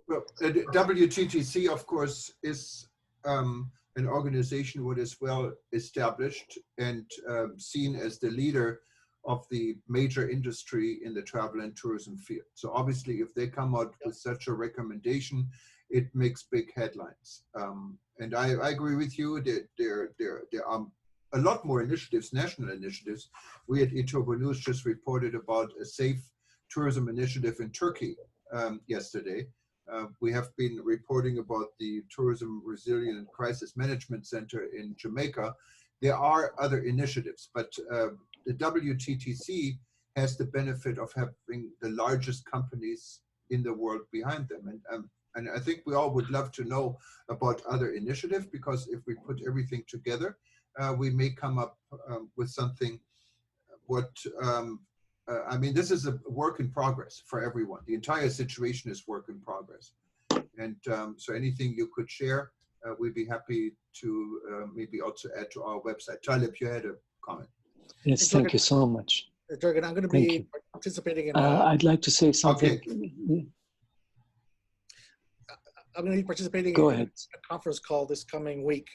Well, WTTC, of course, is an organization that is well established and seen as the leader of the major industry in the travel and tourism field. So obviously, if they come out with such a recommendation, it makes big headlines. And I agree with you that there are a lot more initiatives, national initiatives. We at eTurbo News just reported about a safe tourism initiative in Turkey yesterday. We have been reporting about the Tourism Resilience and Crisis Management Center in Jamaica. There are other initiatives, but the WTTC has the benefit of having the largest companies in the world behind them. And I think we all would love to know about other initiatives, because if we put everything together, we may come up with something I mean, this is a work in progress for everyone. The entire situation is work in progress. And so anything you could share, we'd be happy to maybe also add to our website. Taleb, you had a comment. Yes, thank you so much. Juergen, I'm going to be participating in I'd like to say something. Okay. I'm going to be participating in a conference call this coming week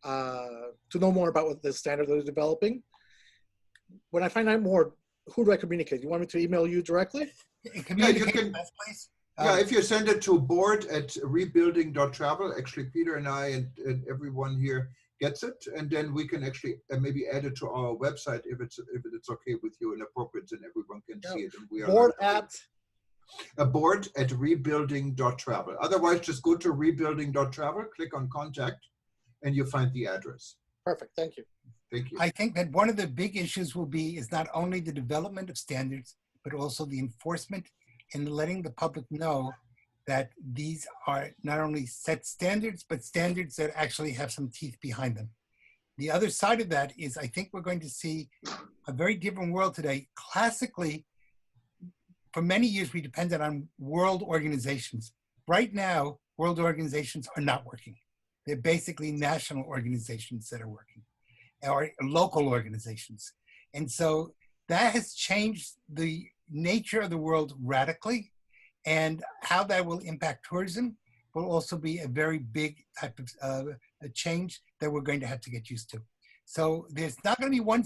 to know more about what the standard they're developing. When I find out more, who do I communicate? You want me to email you directly? Yeah, you can. Yeah, if you send it to board@rebuilding.travel, actually Peter and I and everyone here gets it, and then we can actually maybe add it to our website if it's okay with you and appropriate, and everyone can see it. And we are board@rebuilding.travel. Otherwise, just go to rebuilding.travel, click on contact, and you find the address. Perfect. Thank you. Thank you. I think that one of the big issues will be is not only the development of standards, but also the enforcement and letting the public know that these are not only set standards, but standards that actually have some teeth behind them. The other side of that is I think we're going to see a very different world today. Classically, for many years, we depended on world organizations. Right now, world organizations are not working. They're basically national organizations that are working, or local organizations. And so that has changed the nature of the world radically, and how that will impact tourism will also be a very big type of a change that we're going to have to get used to. So there's not going to be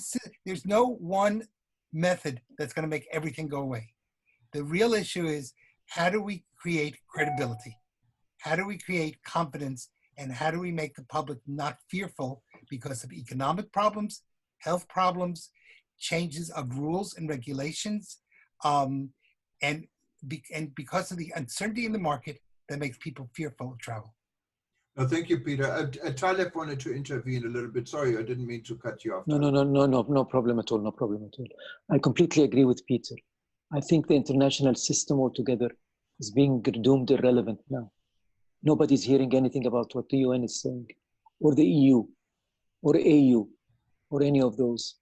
there's no one method that's going to make everything go away. The real issue is, how do we create credibility? How do we create confidence? And how do we make the public not fearful because of economic problems, health problems, changes of rules and regulations, and because of the uncertainty in the market that makes people fearful of travel. No, thank you, Peter. Taleb wanted to intervene a little bit. Sorry, I didn't mean to cut you off. No problem at all. No problem at all. I completely agree with Peter. I think the international system altogether is being doomed irrelevant now. Nobody's hearing anything about what the UN is saying, or the EU, or AU, or any of those.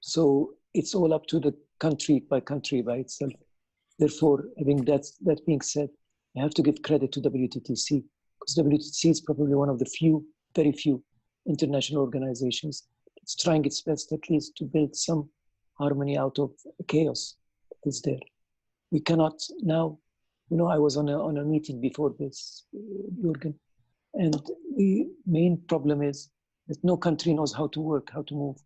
So it's all up to the country by itself. Therefore, having that being said, I have to give credit to WTTC, because WTTC is probably one of the very few international organizations that's trying its best at least to build some harmony out of chaos that is there. We cannot now, I was on a meeting before this, Juergen, and the main problem is that no country knows how to work, how to move.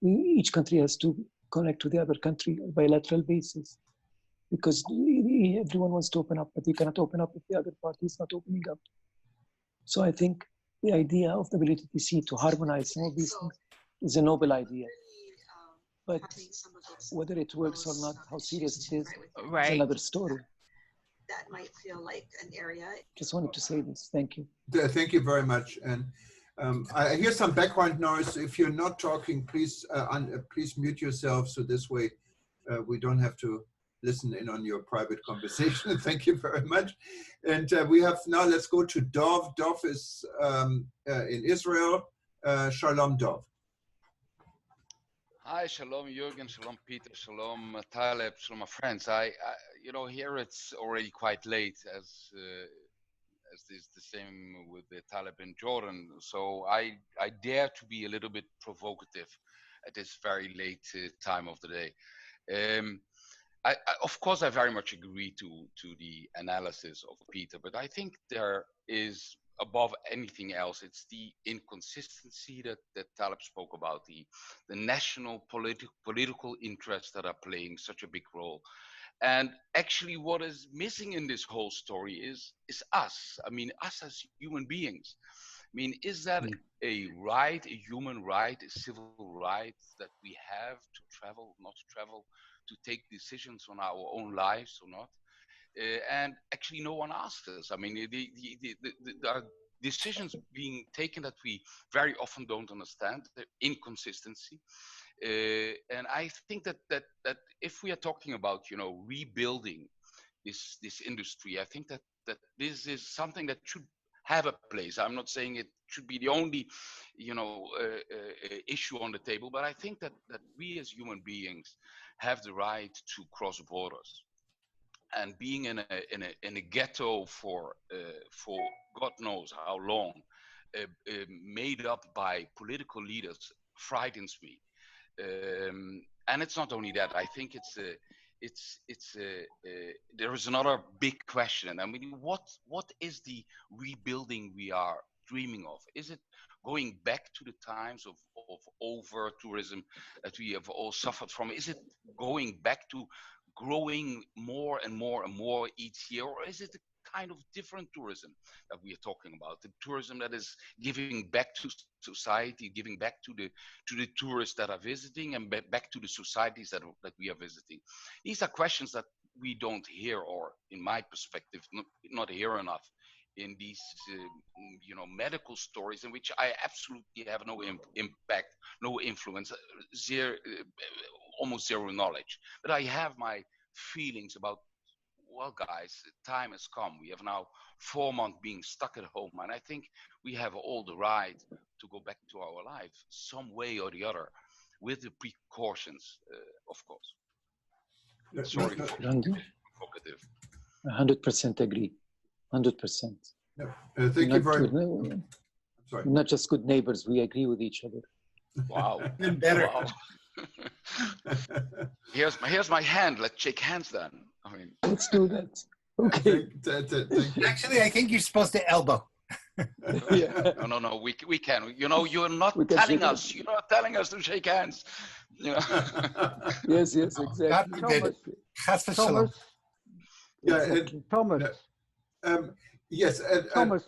Each country has to connect with the other country on a bilateral basis, because everyone wants to open up, but you cannot open up if the other party is not opening up. So I think the idea of the WTTC to harmonize some of these things is a noble idea. But whether it works or not, how serious it is another story. That might feel like an area. Just wanted to say this. Thank you. Thank you very much. And I hear some background noise. If you're not talking, please mute yourself, so this way we don't have to listen in on your private conversation. Thank you very much. And we have now, let's go to Dov. Dov is in Israel. Shalom, Dov. Hi, shalom, Juergen, shalom, Peter, shalom, Taleb, shalom, my friends. Here it's already quite late, as is the same with the Taleb and Juergen. So I dare to be a little bit provocative at this very late time of the day. Of course, I very much agree to the analysis of Peter, but I think there is, above anything else, it's the inconsistency that Taleb spoke about, the national political interests that are playing such a big role. And actually what is missing in this whole story is us. I mean, us as human beings. I mean, is that a right, a human right, a civil right that we have to travel, not to travel, to take decisions on our own lives or not? And actually no one asked us. I mean, there are decisions being taken that we very often don't understand, the inconsistency. And I think that if we are talking about, rebuilding this industry, I think that this is something that should have a place. I'm not saying it should be the only, issue on the table, but I think that we as human beings have the right to cross borders. And being in a ghetto for God knows how long, made up by political leaders, frightens me. And it's not only that. I think there is another big question. I mean, what is the rebuilding we are dreaming of? Is it going back to the times of over tourism that we have all suffered from? Is it going back to growing more and more and more each year, or is it a kind of different tourism that we are talking about? The tourism that is giving back to society, giving back to the tourists that are visiting, and back to the societies that we are visiting. These are questions that we don't hear, or in my perspective, not hear enough in these medical stories, in which I absolutely have no impact, no influence, almost zero knowledge. But I have my feelings about, well, guys, time has come. We have now 4 months being stuck at home, and I think we have all the right to go back to our life some way or the other, with the precautions, of course. Sorry for being provocative. 100% agree. 100%. Thank you very much. Sorry. We're not just good neighbors, we agree with each other. Wow. Even better. Wow. Here's my hand. Let's shake hands then. I mean, let's do that. Okay. Thank you. Actually, I think you're supposed to elbow. Yeah. No. We can. You're not telling us. You're not telling us to shake hands. Yes, exactly. Thomas. Yeah, Thomas. Yes. Thomas.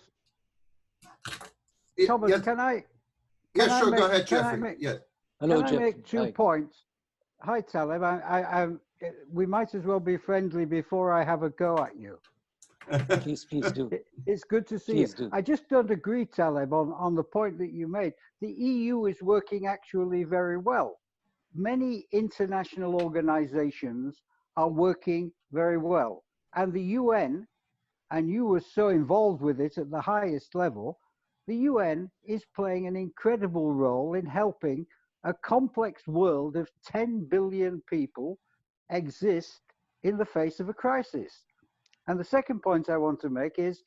Thomas, yes. Can I? Sure. Go ahead, can Jeffrey. Yes. Hello, Can I make 2 points? Hi, Taleb. We might as well be friendly before I have a go at you. Please do. It's good to see you. I just don't agree, Taleb, on the point that you made. The EU is working actually very well. Many international organizations are working very well. And the UN, and you were so involved with it at the highest level, the UN is playing an incredible role in helping a complex world of 10 billion people exist in the face of a crisis. And the second point I want to make is,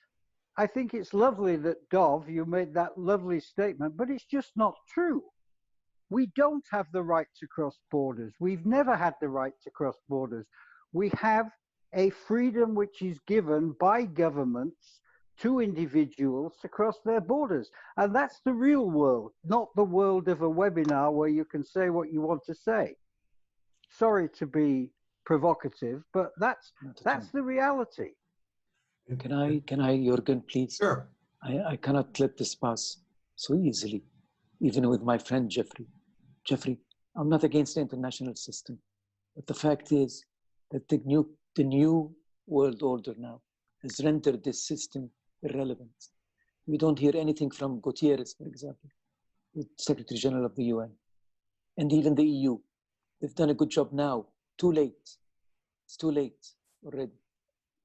I think it's lovely that, Dov, you made that lovely statement, but it's just not true. We don't have the right to cross borders. We've never had the right to cross borders. We have a freedom which is given by governments to individuals to cross their borders. And that's the real world, not the world of a webinar where you can say what you want to say. Sorry to be provocative, but that's the reality. Can I, Juergen, please? Sure. I cannot let this pass so easily, even with my friend Jeffrey. Jeffrey, I'm not against the international system, but the fact is that the new world order now has rendered this system irrelevant. We don't hear anything from Gutierrez, for example, the Secretary General of the UN, and even the EU. They've done a good job now. Too late. It's too late already.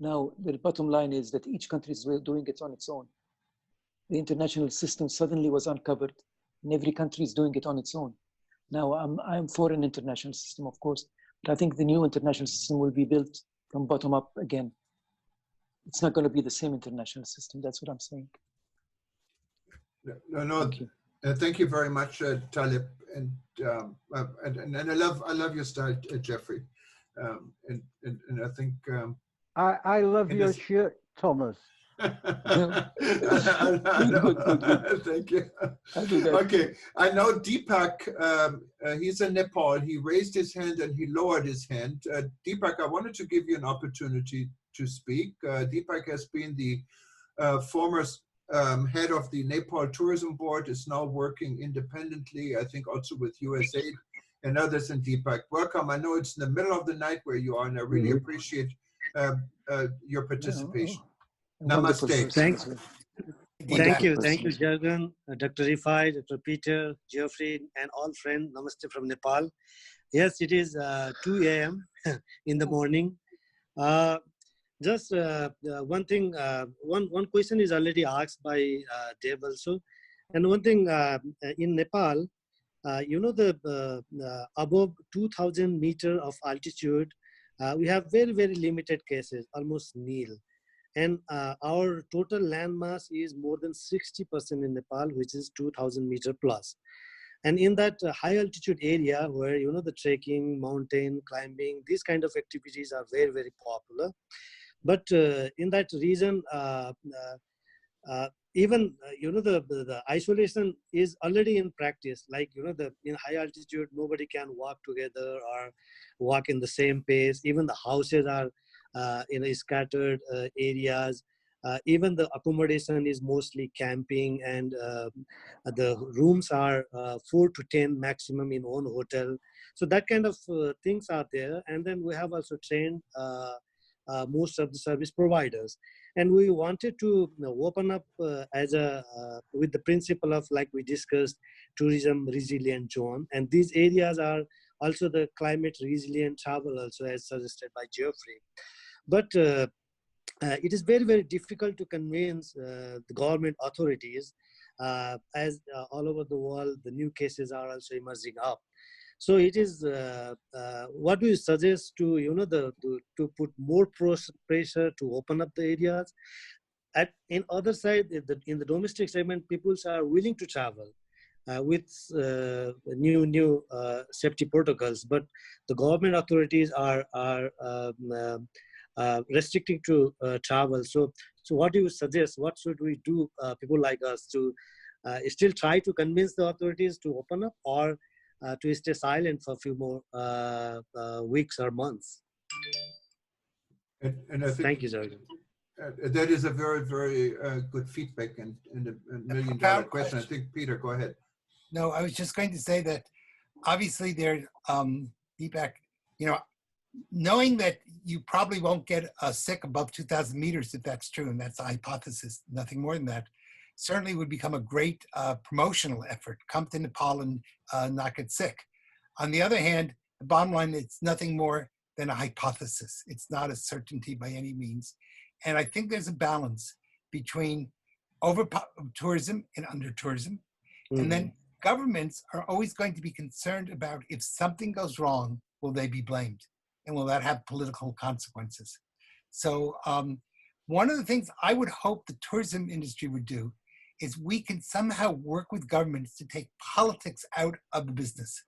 Now, the bottom line is that each country is doing it on its own. The international system suddenly was uncovered, and every country is doing it on its own. Now, I'm for an international system, of course, but I think the new international system will be built from bottom up again. It's not going to be the same international system. That's what I'm saying. No. Thank you, thank you very much, Taleb, and I love your style, Jeffrey, and I think I love your shirt, Thomas. Thank you. Okay, I know Deepak, he's in Nepal. He raised his hand and he lowered his hand. Deepak, I wanted to give you an opportunity to speak. Deepak has been the former head of the Nepal Tourism Board, is now working independently, I think also with USAID and others. And Deepak, welcome. I know it's in the middle of the night where you are, and I really appreciate your participation. Namaste. Thank you, Juergen, Dr. Rifai, Dr. Peter, Geoffrey, and all friends. Namaste from Nepal. Yes, it is 2 a.m. in the morning. Just one thing, one question is already asked by Dave also. And one thing, in Nepal, the above 2,000 meter of altitude, we have very, very limited cases, almost nil. And our total landmass is more than 60% in Nepal, which is 2,000 meter plus. And in that high altitude area where, the trekking, mountain climbing, these kind of activities are very, very popular. But in that region, even the isolation is already in practice. Like in high altitude, nobody can walk together or walk in the same pace. Even the houses are in scattered areas. Even the accommodation is mostly camping, and the rooms are 4 to 10 maximum in one hotel. So that kind of things are there. And then we have also trained most of the service providers. And we wanted to open up with the principle of, like we discussed, tourism resilient zone. And these areas are also the climate resilient travel, also as suggested by Geoffrey. But it is very, very difficult to convince the government authorities, as all over the world, the new cases are also emerging up. So it is, what do you suggest to, to put more pressure to open up the areas? In other side, in the domestic segment, people are willing to travel with new safety protocols, but the government authorities are restricting to travel. So what do you suggest? What should we do, people like us, to still try to convince the authorities to open up, or to stay silent for a few more weeks or months? And I think Thank you, Juergen. That is a very, very good feedback and a million-dollar question. I think, Peter, go ahead. No, I was just going to say that obviously there, Deepak, knowing that you probably won't get sick above 2,000 meters, if that's true, and that's a hypothesis, nothing more than that, certainly would become a great promotional effort. Come to Nepal and not get sick. On the other hand, the bottom line, it's nothing more than a hypothesis. It's not a certainty by any means. And I think there's a balance between over tourism and under tourism. Mm-hmm. And then governments are always going to be concerned about, if something goes wrong, will they be blamed? And will that have political consequences? So one of the things I would hope the tourism industry would do is we can somehow work with governments to take politics out of the business,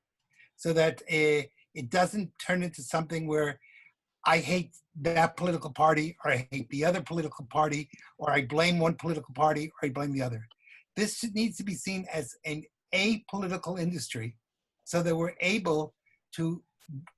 so that it doesn't turn into something where I hate that political party, or I hate the other political party, or I blame one political party, or I blame the other. This needs to be seen as an apolitical industry, so that we're able to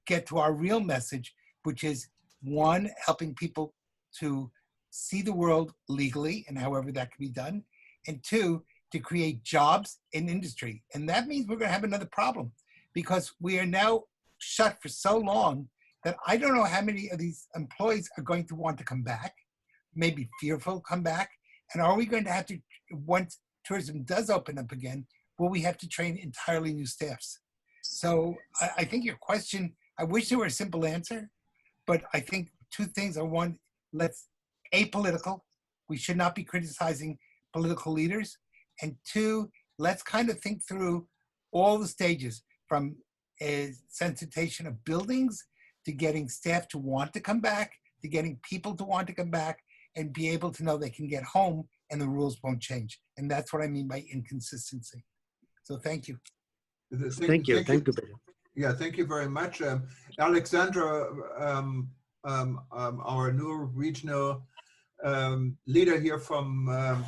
get to our real message, which is, one, helping people to see the world legally, and however that can be done, and two, to create jobs in industry. And that means we're going to have another problem, because we are now shut for so long that I don't know how many of these employees are going to want to come back, maybe fearful come back. And are we going to have to, once tourism does open up again, will we have to train entirely new staffs? So I think your question, I wish there were a simple answer, but I think two things are: one, let's apolitical. We should not be criticizing political leaders. And two, let's kind of think through all the stages, from a sensitization of buildings, to getting staff to want to come back, to getting people to want to come back and be able to know they can get home and the rules won't change. And that's what I mean by inconsistency. So thank you. Thank you. Yeah, thank you very much. Alexandra, our new regional leader here from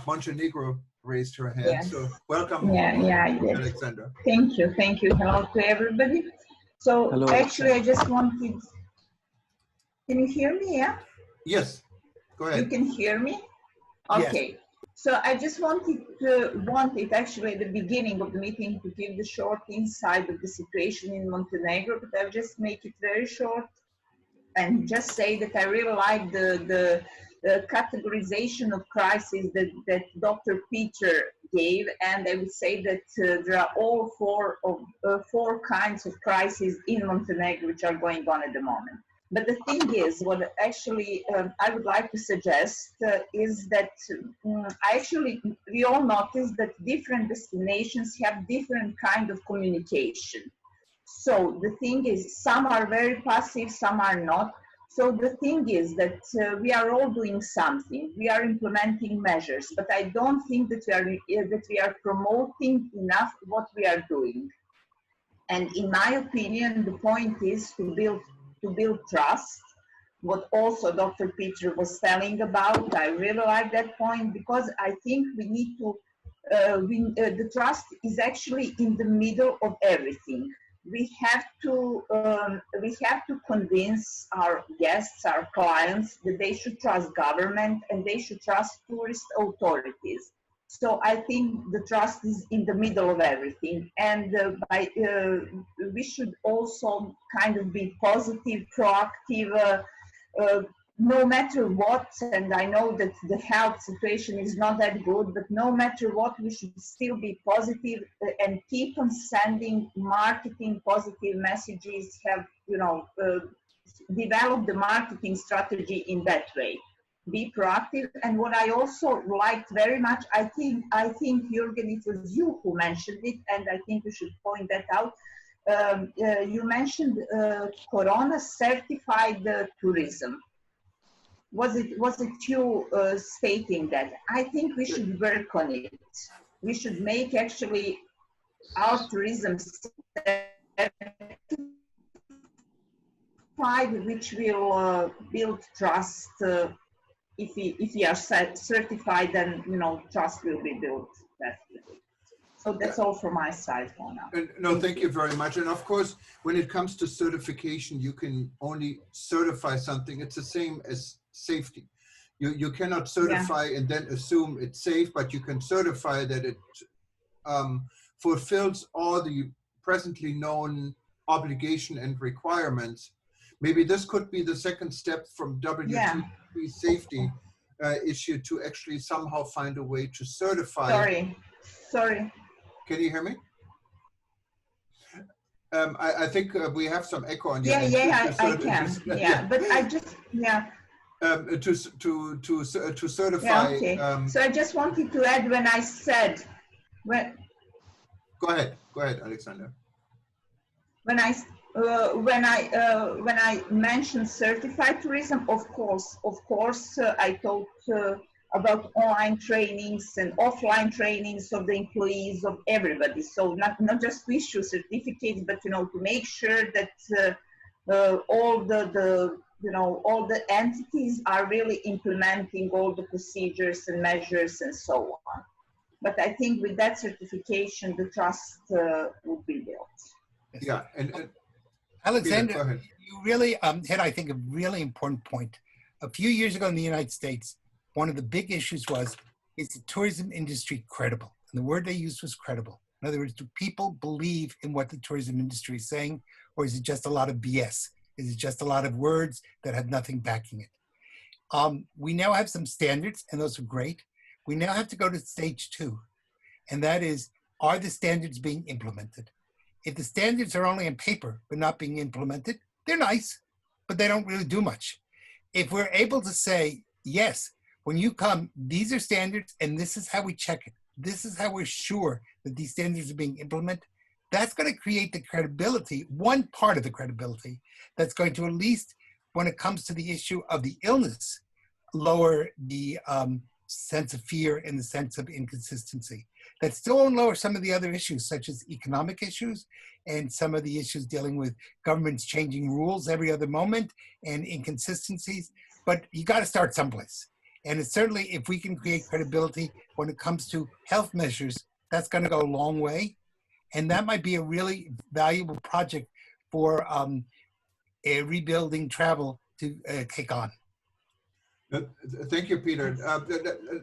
Montenegro, raised her hand. Yes. So welcome, Alexandra. Thank you. Hello to everybody. So hello. Actually, I just wanted, can you hear me, yeah? Yes, go ahead. You can hear me? Okay. Yes. So I just wanted actually at the beginning of the meeting to give the short insight of the situation in Montenegro, but I'll just make it very short and just say that I really like the categorization of crisis that Dr. Peter gave, and I would say that there are all four kinds of crises in Montenegro which are going on at the moment. But the thing is, what actually I would like to suggest is that we all notice that different destinations have different kind of communication. So the thing is, some are very passive, some are not. So the thing is that we are all doing something. We are implementing measures, but I don't think that we are promoting enough what we are doing. And in my opinion, the point is to build trust, what also Dr. Peter was telling about. I really like that point because I think we need to, the trust is actually in the middle of everything. We have to convince our guests, our clients, that they should trust government and they should trust tourist authorities. So I think the trust is in the middle of everything, and we should also kind of be positive, proactive, no matter what. And I know that the health situation is not that good, but no matter what, we should still be positive and keep on sending marketing positive messages. Have develop the marketing strategy in that way. Be proactive. And what I also liked very much, I think Juergen, it was you who mentioned it, and I think you should point that out. You mentioned Corona certified tourism. Was it you stating that? I think we should work on it. We should make actually our tourism certified, which will build trust. If we are certified, then trust will be built, definitely. So that's all from my side for now. No, thank you very much. And of course, when it comes to certification, you can only certify something. It's the same as safety. You cannot certify and then assume it's safe, but you can certify that it fulfills all the presently known obligation and requirements. Maybe this could be the second step from WTP safety issue to actually somehow find a way to certify. Sorry. Can you hear me? I think we have some echo on your end. I can. But I just to certify. So I just wanted to add when I said Go ahead, Alexander. When I mentioned certified tourism, of course, I talked about online trainings and offline trainings of the employees, of everybody. So not just to issue certificates, but to make sure that all the entities are really implementing all the procedures and measures and so on. But I think with that certification, the trust will be built. Yeah, and Alexander, Peter, go ahead. you really hit, I think, a really important point. A few years ago in the United States, one of the big issues was, is the tourism industry credible? And the word they used was credible. In other words, do people believe in what the tourism industry is saying, or is it just a lot of BS? Is it just a lot of words that have nothing backing it? We now have some standards, and those are great. We now have to go to stage 2, and that is, are the standards being implemented? If the standards are only on paper but not being implemented, they're nice, but they don't really do much. If we're able to say, yes, when you come, these are standards and this is how we check it. This is how we're sure that these standards are being implemented. That's going to create the credibility, one part of the credibility, that's going to, at least when it comes to the issue of the illness, lower the sense of fear and the sense of inconsistency. That still won't lower some of the other issues, such as economic issues and some of the issues dealing with governments changing rules every other moment and inconsistencies. But you got to start someplace. And it's certainly, if we can create credibility when it comes to health measures, that's going to go a long way. And that might be a really valuable project for a rebuilding travel to take on. Thank you, Peter.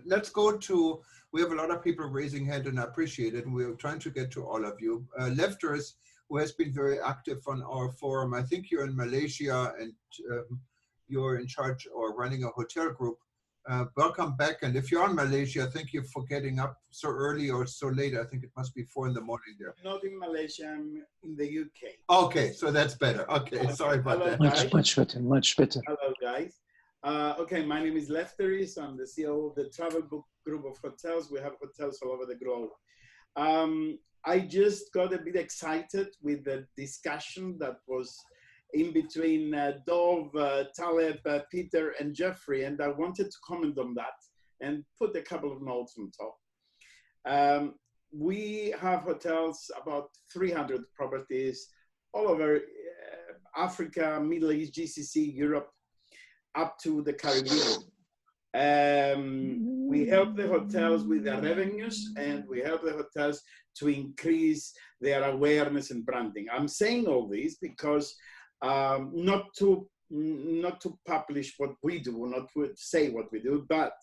Let's go to, we have a lot of people raising hand and I appreciate it. And we're trying to get to all of you. Lefters, who has been very active on our forum. I think you're in Malaysia and you're in charge or running a hotel group. Welcome back. And if you're in Malaysia, thank you for getting up so early or so late. I think it must be 4 in the morning there. Not in Malaysia, I'm in the UK. Okay, so that's better. Okay, sorry about that. Much better. Hello, guys. Okay, my name is Lefteris. I'm the CEO of the travel book group of hotels. We have hotels all over the globe. I just got a bit excited with the discussion that was in between Dov, Taleb, Peter, and Jeffrey, and I wanted to comment on that and put a couple of notes on top. We have hotels, about 300 properties all over Africa, Middle East, GCC, Europe. up to the Caribbean. We help the hotels with their revenues, and we help the hotels to increase their awareness and branding. I'm saying all this because not to publish what we do, not to say what we do, but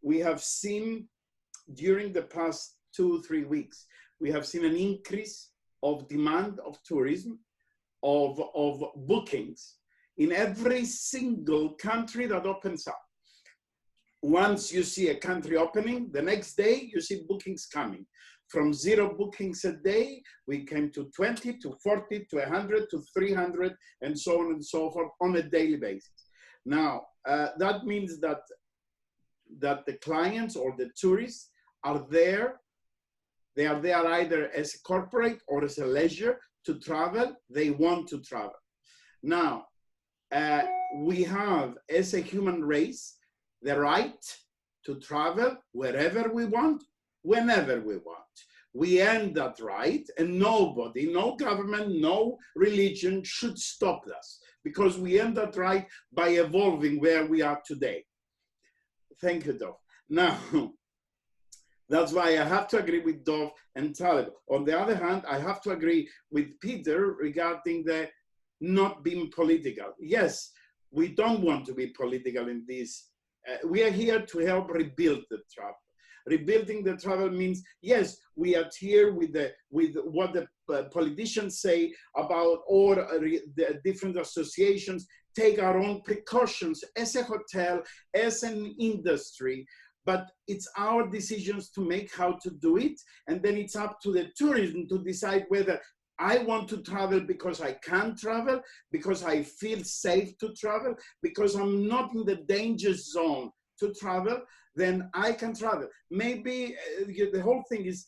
we have seen during the past 2-3 weeks, we have seen an increase of demand of tourism, of bookings in every single country that opens up. Once you see a country opening, the next day you see bookings coming. From 0 bookings a day, we came to 20, to 40, to 100, to 300, and so on and so forth on a daily basis. Now, that means that the clients or the tourists are there. They are there either as a corporate or as a leisure to travel. They want to travel. Now, we have, as a human race, the right to travel wherever we want, whenever we want. We earn that right, and nobody, no government, no religion should stop us, because we earn that right by evolving where we are today. Thank you, Dov. Now, that's why I have to agree with Dov and Taleb. On the other hand, I have to agree with Peter regarding the not being political. Yes, we don't want to be political in this. We are here to help rebuild the travel. Rebuilding the travel means, yes, we are here with what the politicians say about all the different associations, take our own precautions as a hotel, as an industry, but it's our decisions to make how to do it, and then it's up to the tourism to decide whether I want to travel because I can travel, because I feel safe to travel, because I'm not in the danger zone to travel, then I can travel. Maybe the whole thing is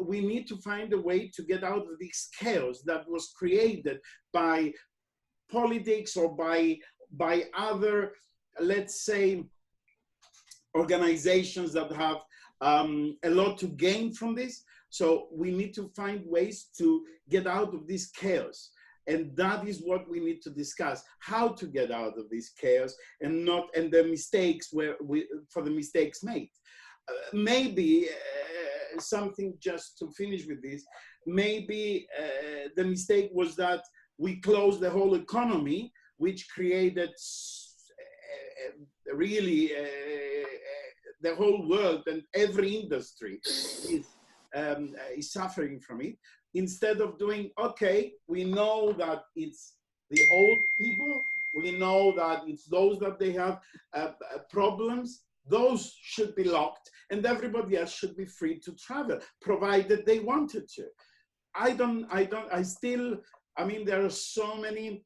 we need to find a way to get out of this chaos that was created by politics or by other, let's say, organizations that have a lot to gain from this. So we need to find ways to get out of this chaos. And that is what we need to discuss, how to get out of this chaos and the mistakes for the mistakes made. Maybe something just to finish with this, maybe the mistake was that we closed the whole economy, which created really the whole world and every industry is suffering from it. Instead of doing, okay, we know that it's the old people, we know that it's those that they have problems, those should be locked, and everybody else should be free to travel, provided they wanted to. I mean, there are so many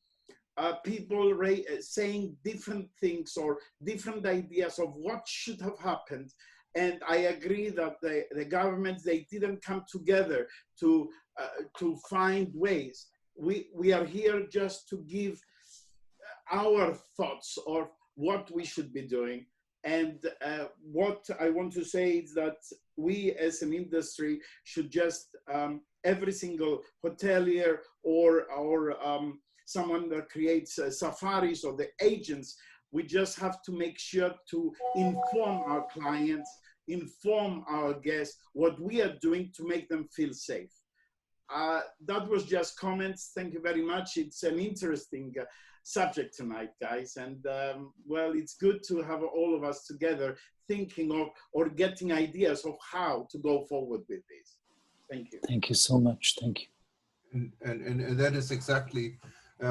people saying different things or different ideas of what should have happened. And I agree that the governments, they didn't come together to find ways. We are here just to give our thoughts of what we should be doing. And what I want to say is that we as an industry should just, every single hotelier or someone that creates safaris or the agents, we just have to make sure to inform our clients, inform our guests what we are doing to make them feel safe. That was just comments. Thank you very much. It's an interesting subject tonight, guys. And well, it's good to have all of us together thinking of or getting ideas of how to go forward with this. Thank you. Thank you so much. Thank you. And that is exactly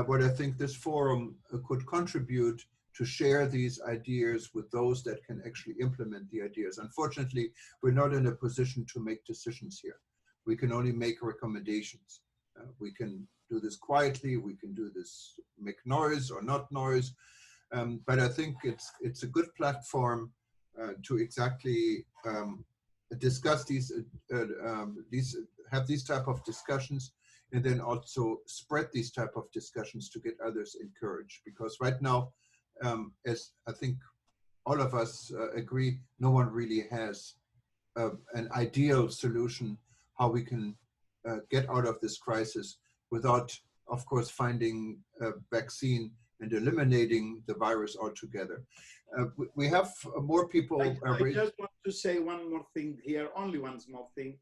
what I think this forum could contribute, to share these ideas with those that can actually implement the ideas. Unfortunately, we're not in a position to make decisions here. We can only make recommendations. We can do this quietly, we can do this, make noise or not noise, but I think it's a good platform to exactly discuss have these type of discussions, and then also spread these type of discussions to get others encouraged. Because right now, as I think all of us agree, no one really has an ideal solution how we can get out of this crisis without, of course, finding a vaccine and eliminating the virus altogether. We have more people. I just want to say one more thing here, only one small thing.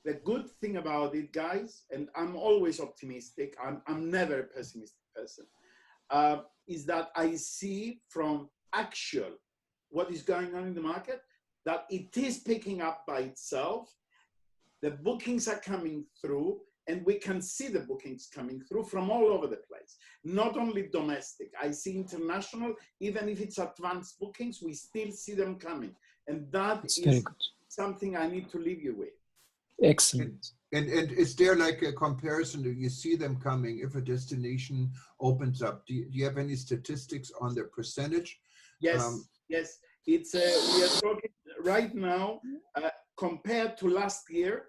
The good thing about it, guys, and I'm always optimistic, I'm never a pessimistic person, is that I see from actual what is going on in the market, that it is picking up by itself. The bookings are coming through, and we can see the bookings coming through from all over the place, not only domestic. I see international, even if it's advanced bookings, we still see them coming. And that is something I need to leave you with. Excellent. And is there like a comparison? Do you see them coming if a destination opens up? Do you have any statistics on the percentage? Yes, yes. It's we are talking right now compared to last year.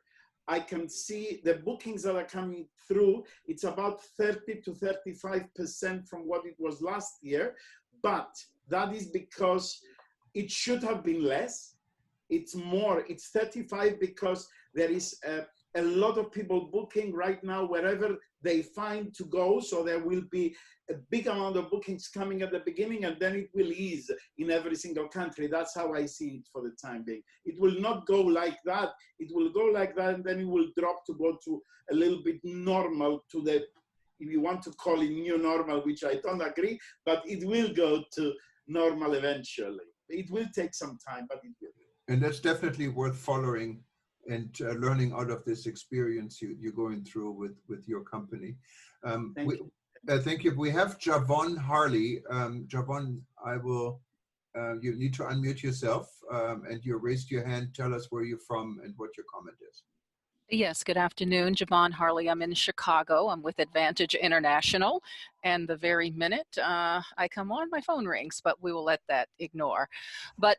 I can see the bookings that are coming through. It's about 30 to 35% from what it was last year, but that is because it should have been less. It's more. It's 35 because there is a lot of people booking right now wherever they find to go. So there will be a big amount of bookings coming at the beginning, and then it will ease in every single country. That's how I see it for the time being. It will not go like that. It will go like that, and then it will drop to go to a little bit normal, to the, if you want to call it new normal, which I don't agree, but it will go to normal eventually. It will take some time, but it will. And that's definitely worth following and learning out of this experience you're going through with your company. Thank you. We have Javon Harley. Javon, I will, you need to unmute yourself and you raised your hand. Tell us where you're from and what your comment is. Yes, good afternoon, Javon Harley. I'm in Chicago. I'm with Advantage International. And the very minute I come on, my phone rings, but we will let that ignore. But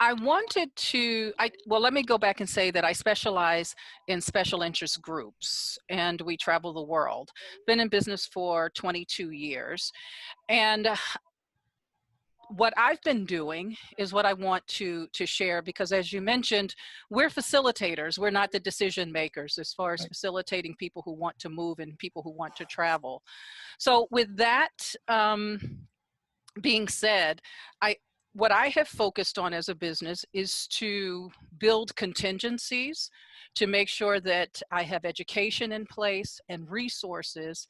I wanted to, well, let me go back and say that I specialize in special interest groups, and we travel the world. Been in business for 22 years. And what I've been doing is what I want to share, because as you mentioned, we're facilitators. We're not the decision makers as far as facilitating people who want to move and people who want to travel. So with that being said, what I have focused on as a business is to build contingencies to make sure that I have education in place and resources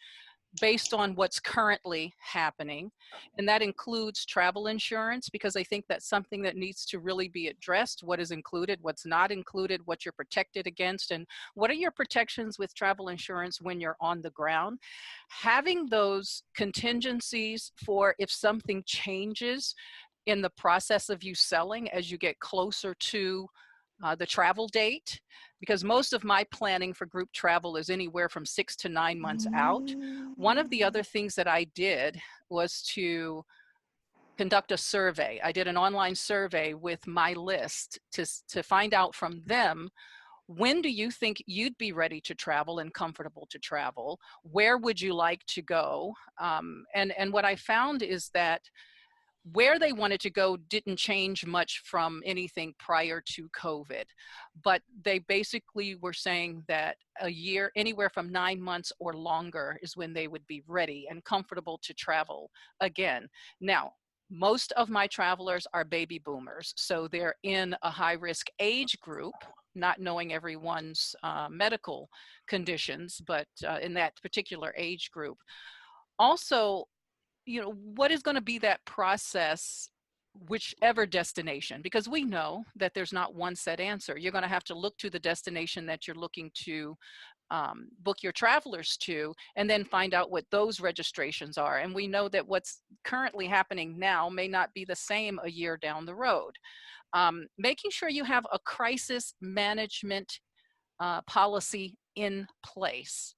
based on what's currently happening. And that includes travel insurance, because I think that's something that needs to really be addressed. What is included, what's not included, what you're protected against, and what are your protections with travel insurance when you're on the ground. Having those contingencies for if something changes in the process of you selling as you get closer to the travel date, because most of my planning for group travel is anywhere from 6 to 9 months out. One of the other things that I did was to conduct a survey. I did an online survey with my list to find out from them, when do you think you'd be ready to travel and comfortable to travel? Where would you like to go? And what I found is that where they wanted to go didn't change much from anything prior to COVID, but they basically were saying that a year, anywhere from 9 months or longer, is when they would be ready and comfortable to travel again. Now, most of my travelers are baby boomers, so they're in a high-risk age group, not knowing everyone's medical conditions, but in that particular age group. Also, you know, what is going to be that process, whichever destination, because we know that there's not one set answer. You're going to have to look to the destination that you're looking to book your travelers to, and then find out what those registrations are. And we know that what's currently happening now may not be the same a year down the road. Making sure you have a crisis management policy in place,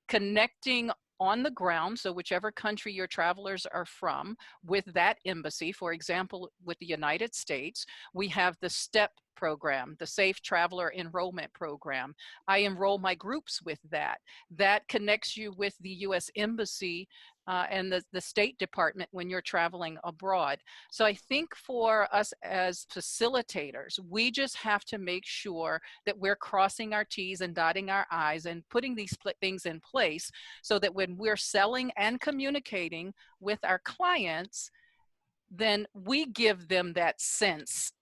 connecting on the ground, so whichever country your travelers are from, with that embassy. For example, with the United States, we have the STEP program, the Safe Traveler Enrollment Program. I enroll my groups with that. That connects you with the U.S. Embassy and the State Department when you're traveling abroad. So I think for us as facilitators, we just have to make sure that we're crossing our T's and dotting our I's and putting these things in place so that when we're selling and communicating with our clients, then we give them that sense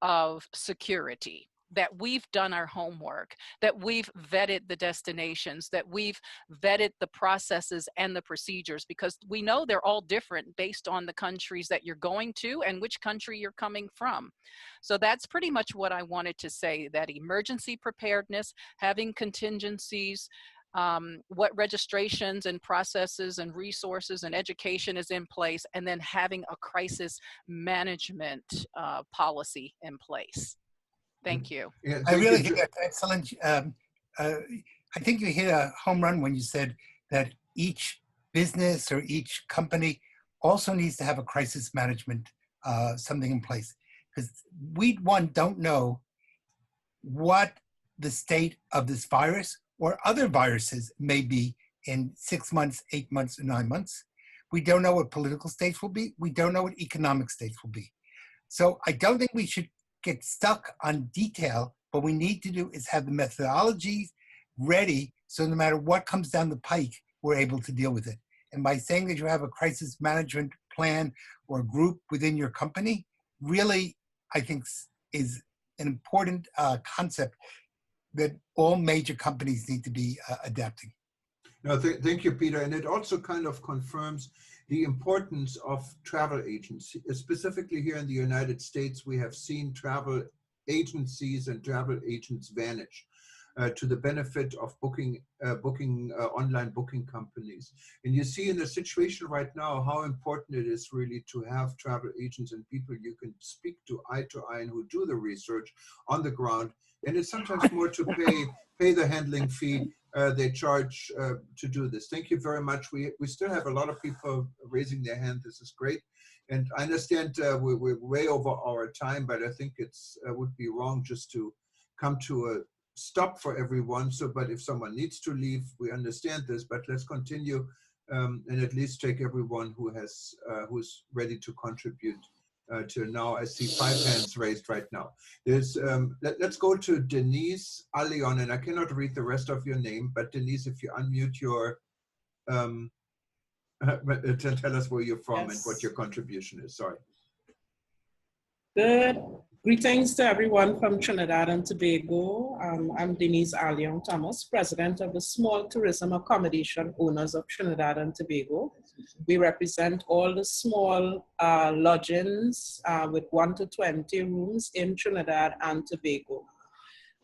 of security, that we've done our homework, that we've vetted the destinations, that we've vetted the processes and the procedures, because we know they're all different based on the countries that you're going to and which country you're coming from. So that's pretty much what I wanted to say, that emergency preparedness, having contingencies, what registrations and processes and resources and education is in place, and then having a crisis management policy in place. Thank you. Yeah, I really think that's excellent. I think you hit a home run when you said that each business or each company also needs to have a crisis management, something in place. Because we, don't know what the state of this virus or other viruses may be in 6 months, 8 months, or 9 months. We don't know what political states will be. We don't know what economic states will be. So I don't think we should get stuck on detail. What we need to do is have the methodologies ready so no matter what comes down the pike, we're able to deal with it. And by saying that you have a crisis management plan or group within your company, really, I think is an important concept that all major companies need to be adapting. No, thank you, Peter. And it also kind of confirms the importance of travel agents. Specifically here in the United States, we have seen travel agencies and travel agents vanish to the benefit of online booking companies. And you see in the situation right now how important it is really to have travel agents and people you can speak to eye and who do the research on the ground. And it's sometimes more to pay the handling fee they charge to do this. Thank you very much. We still have a lot of people raising their hand. This is great. And I understand we're way over our time, but I think it's would be wrong just to come to a stop for everyone. So, but if someone needs to leave, we understand this, but let's continue and at least take everyone who has who's ready to contribute to now. I see 5 hands raised right now. There's let's go to Denise Alion, and I cannot read the rest of your name, but Denise, if you unmute your tell us where you're from and what your contribution is. Sorry. Good. Greetings to everyone from Trinidad and Tobago. I'm Denise Alion Thomas, President of the Small Tourism Accommodation Owners of Trinidad and Tobago. We represent all the small lodgings with 1 to 20 rooms in Trinidad and Tobago.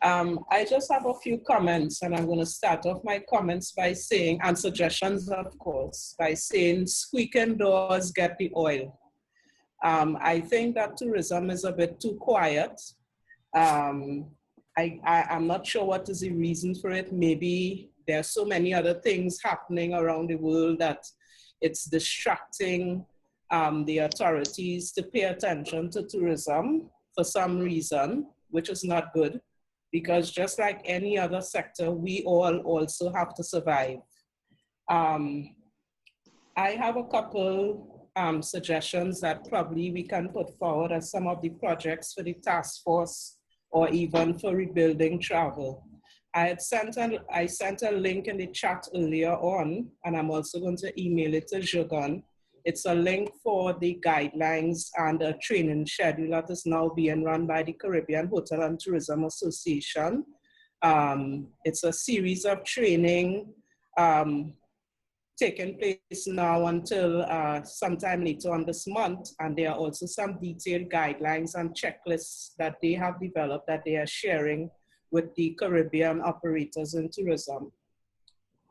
I just have a few comments, and I'm going to start off my comments by saying, and suggestions of course, by saying squeaking doors get the oil. I think that tourism is a bit too quiet. I'm not sure what is the reason for it. Maybe there's so many other things happening around the world that it's distracting the authorities to pay attention to tourism for some reason, which is not good, because just like any other sector, we all also have to survive. I have a couple suggestions that probably we can put forward as some of the projects for the task force or even for rebuilding travel. I sent a link in the chat earlier on, and I'm also going to email it to Juergen. It's a link for the guidelines and a training schedule that is now being run by the Caribbean Hotel and Tourism Association. It's a series of training taking place now until sometime later on this month. And there are also some detailed guidelines and checklists that they have developed that they are sharing with the Caribbean operators in tourism.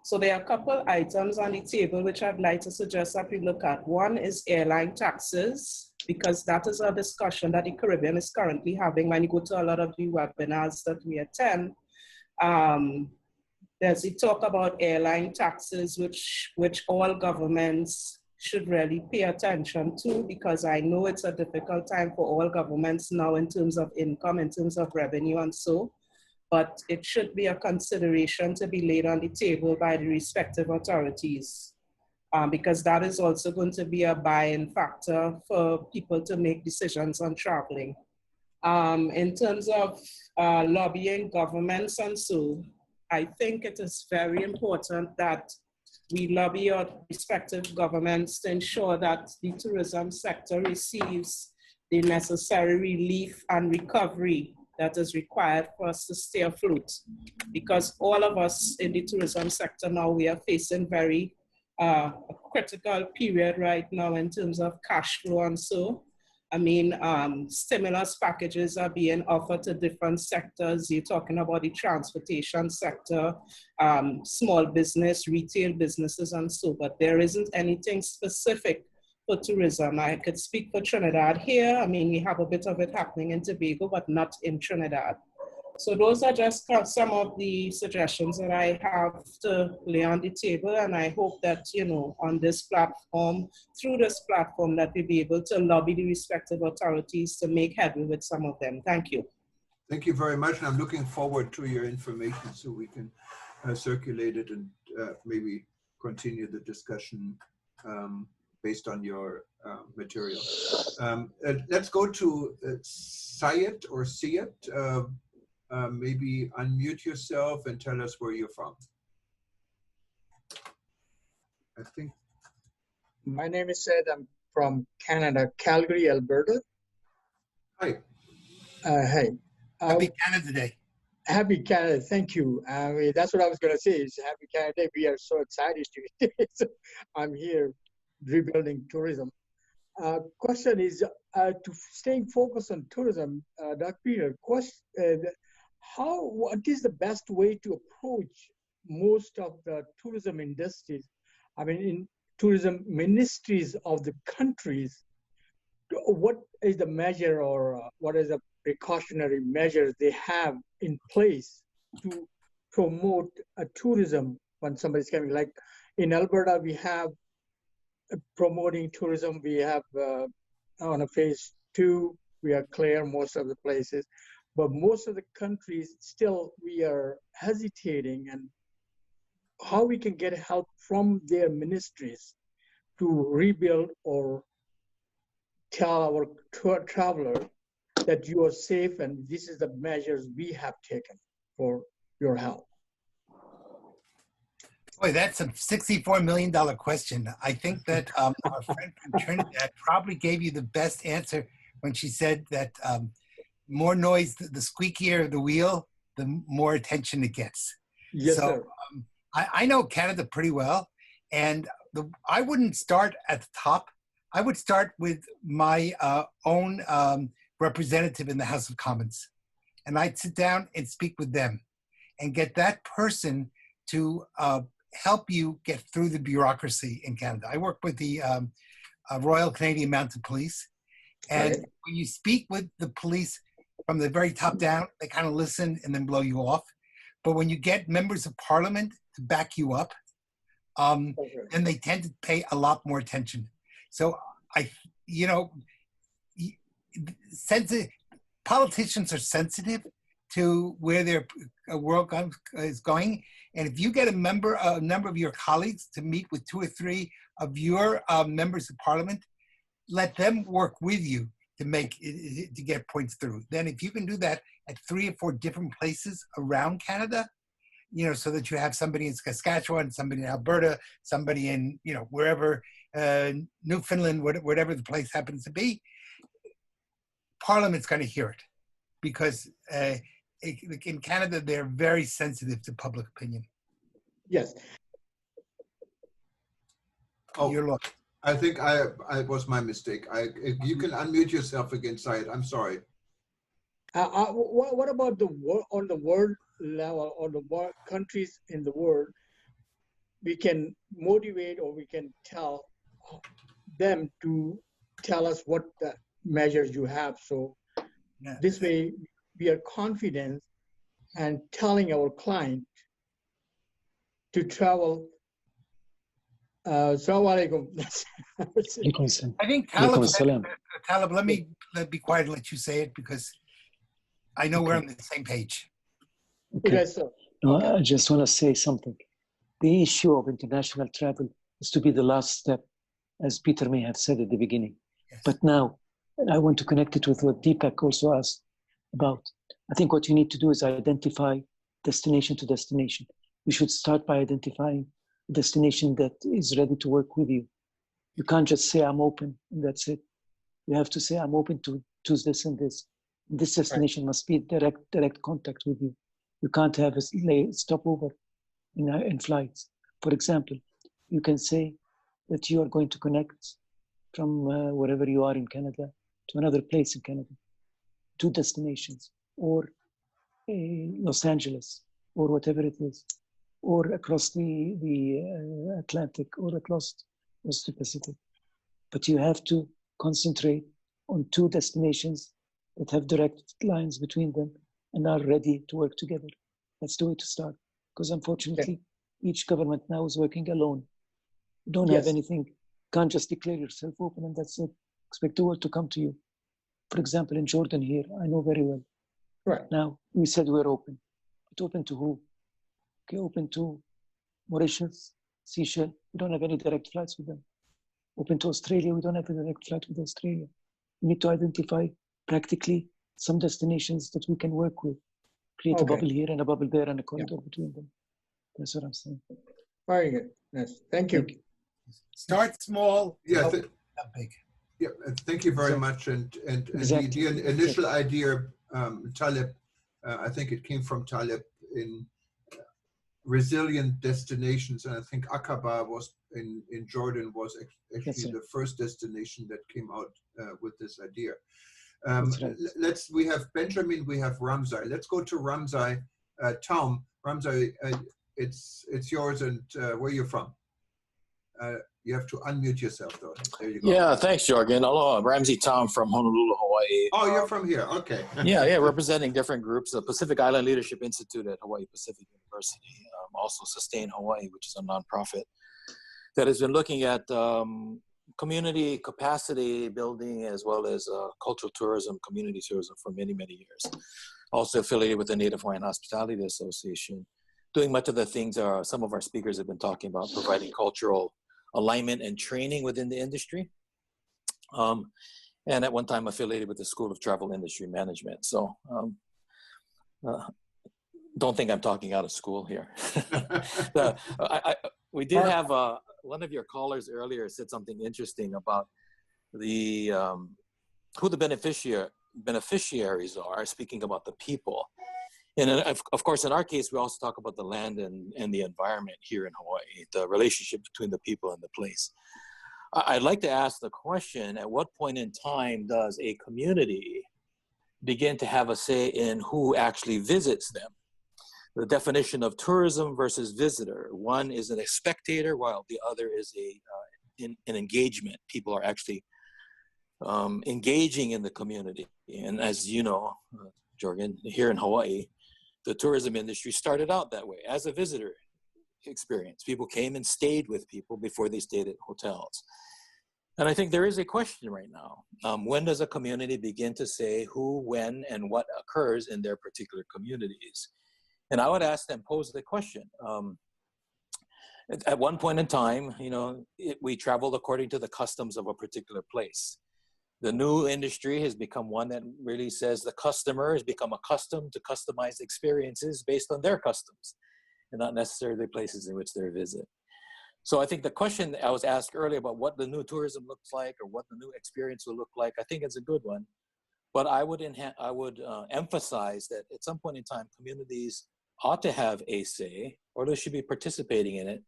So there are a couple items on the table which I'd like to suggest that we look at. One is airline taxes, because that is a discussion that the Caribbean is currently having when you go to a lot of the webinars that we attend. There's a talk about airline taxes, which all governments should really pay attention to, because I know it's a difficult time for all governments now in terms of income, in terms of revenue and so, but it should be a consideration to be laid on the table by the respective authorities, because that is also going to be a buy-in factor for people to make decisions on traveling. In terms of lobbying governments and so, I think it is very important that we lobby our respective governments to ensure that the tourism sector receives the necessary relief and recovery that is required for us to stay afloat. Because all of us in the tourism sector now, we are facing very critical period right now in terms of cash flow and so. I mean, stimulus packages are being offered to different sectors. You're talking about the transportation sector, small business, retail businesses and so, but there isn't anything specific for tourism. I could speak for Trinidad here. I mean, we have a bit of it happening in Tobago, but not in Trinidad. So those are just some of the suggestions that I have to lay on the table. And I hope that, you know, on this platform, through this platform, that we'll be able to lobby the respective authorities to make headway with some of them. Thank you. Thank you very much. And I'm looking forward to your information so we can circulate it and maybe continue the discussion based on your material. Let's go to Syed or Syed. Maybe unmute yourself and tell us where you're from. I think. My name is Syed. I'm from Canada, Calgary, Alberta. Hi. Hey. Happy Canada Day. Happy Canada. Thank you. That's what I was going to say is Happy Canada Day. We are so excited to so I'm here rebuilding tourism. Question is to staying focused on tourism, Dr. Peter, what is the best way to approach most of the tourism industries? I mean, in tourism ministries of the countries, what is the measure or what is the precautionary measures they have in place to promote tourism when somebody's coming? Like in Alberta, we have promoting tourism. We have on a phase 2, we are clear most of the places. But most of the countries still we are hesitating, and how we can get help from their ministries to rebuild or tell our traveler that you are safe and this is the measures we have taken for your help. Boy, that's a $64 million question. I think that our friend from Trinidad probably gave you the best answer when she said that more noise, the squeakier the wheel, the more attention it gets. Yes, so, sir. I know Canada pretty well, and I wouldn't start at the top. I would start with my own representative in the House of Commons, and I'd sit down and speak with them and get that person to help you get through the bureaucracy in Canada. I work with the Royal Canadian Mounted Police, and when you speak with the police from the very top down, they kind of listen and then blow you off. But when you get members of parliament to back you up, then they tend to pay a lot more attention. So politicians are sensitive to where their world is going. And if you get a number of your colleagues to meet with 2 or 3 of your members of parliament, let them work with you to get points through. Then if you can do that at 3 or 4 different places around Canada, so that you have somebody in Saskatchewan, somebody in Alberta, somebody in, wherever, Newfoundland, whatever the place happens to be, Parliament's going to hear it, because in Canada, they're very sensitive to public opinion. Yes. Oh, you're lucky. I think I was my mistake. You can unmute yourself again, Syed. I'm sorry. What about on the world level, or the countries in the world? We can motivate, or we can tell them to tell us what the measures you have. So this way, we are confident and telling our client to travel Assalamu alaikum. I think Taleb said, Taleb, let me be quiet and let you say it because I know we're on the same page. Okay. No, I just want to say something. The issue of international travel is to be the last step, as Peter may have said at the beginning. Yes. But now, I want to connect it with what Deepak also asked about. I think what you need to do is identify destination to destination. You should start by identifying a destination that is ready to work with you. You can't just say, I'm open, and that's it. You have to say, I'm open to choose this and this. This destination must be direct contact with you. You can't have a stopover in flights. For example, you can say that you are going to connect from wherever you are in Canada to another place in Canada, 2 destinations, or Los Angeles, or whatever it is, or across the Atlantic, or across the Pacific. But you have to concentrate on 2 destinations that have direct lines between them and are ready to work together. That's the way to start. Because unfortunately, each government now is working alone. You don't have anything. Can't just declare yourself open and that's it. Expect the world to come to you. For example, in Jordan here, I know very well. Right. Now, we said we're open. But open to who? Okay, open to Mauritius, Seychelles. We don't have any direct flights with them. Open to Australia. We don't have a direct flight with Australia. We need to identify practically some destinations that we can work with. Create a bubble here and a bubble there and a corridor between them. That's what I'm saying. Very good. Yes. Thank you. Start small. Yeah. Big. Yeah. Thank you very much. And Exactly. the initial idea, Taleb, I think it came from Taleb in resilient destinations, and I think Aqaba was in Jordan was actually the first destination that came out with this idea. We have Benjamin, we have Ramzai. Let's go to Ramzai. Tom, Ramzai, it's yours, and where are you from? You have to unmute yourself, though. There you go. Yeah, thanks, Juergen. Hello, I'm Ramsey Tom from Honolulu, Hawaii. Oh, you're from here. Okay. yeah, representing different groups. The Pacific Island Leadership Institute at Hawaii Pacific University. Also Sustain Hawaii, which is a nonprofit that has been looking at community capacity building as well as cultural tourism, community tourism for many, many years. Also affiliated with the Native Hawaiian Hospitality Association, doing much of the things some of our speakers have been talking about, providing cultural alignment and training within the industry. And at one time affiliated with the School of Travel Industry Management. So don't think I'm talking out of school here. We did have one of your callers earlier said something interesting about the who the beneficiaries are, speaking about the people. And of course, in our case, we also talk about the land and the environment here in Hawaii, the relationship between the people and the place. I'd like to ask the question, at what point in time does a community begin to have a say in who actually visits them? The definition of tourism versus visitor. One is a spectator, while the other is an engagement. People are actually engaging in the community. And as you know, Juergen, here in Hawaii, the tourism industry started out that way, as a visitor experience. People came and stayed with people before they stayed at hotels. And I think there is a question right now. When does a community begin to say who, when, and what occurs in their particular communities? And I would ask them, pose the question. At one point in time, we traveled according to the customs of a particular place. The new industry has become one that really says the customer has become accustomed to customized experiences based on their customs and not necessarily the places in which they visit. So I think the question I was asked earlier about what the new tourism looks like or what the new experience will look like, I think it's a good one. But I would emphasize that at some point in time, communities ought to have a say, or they should be participating in it,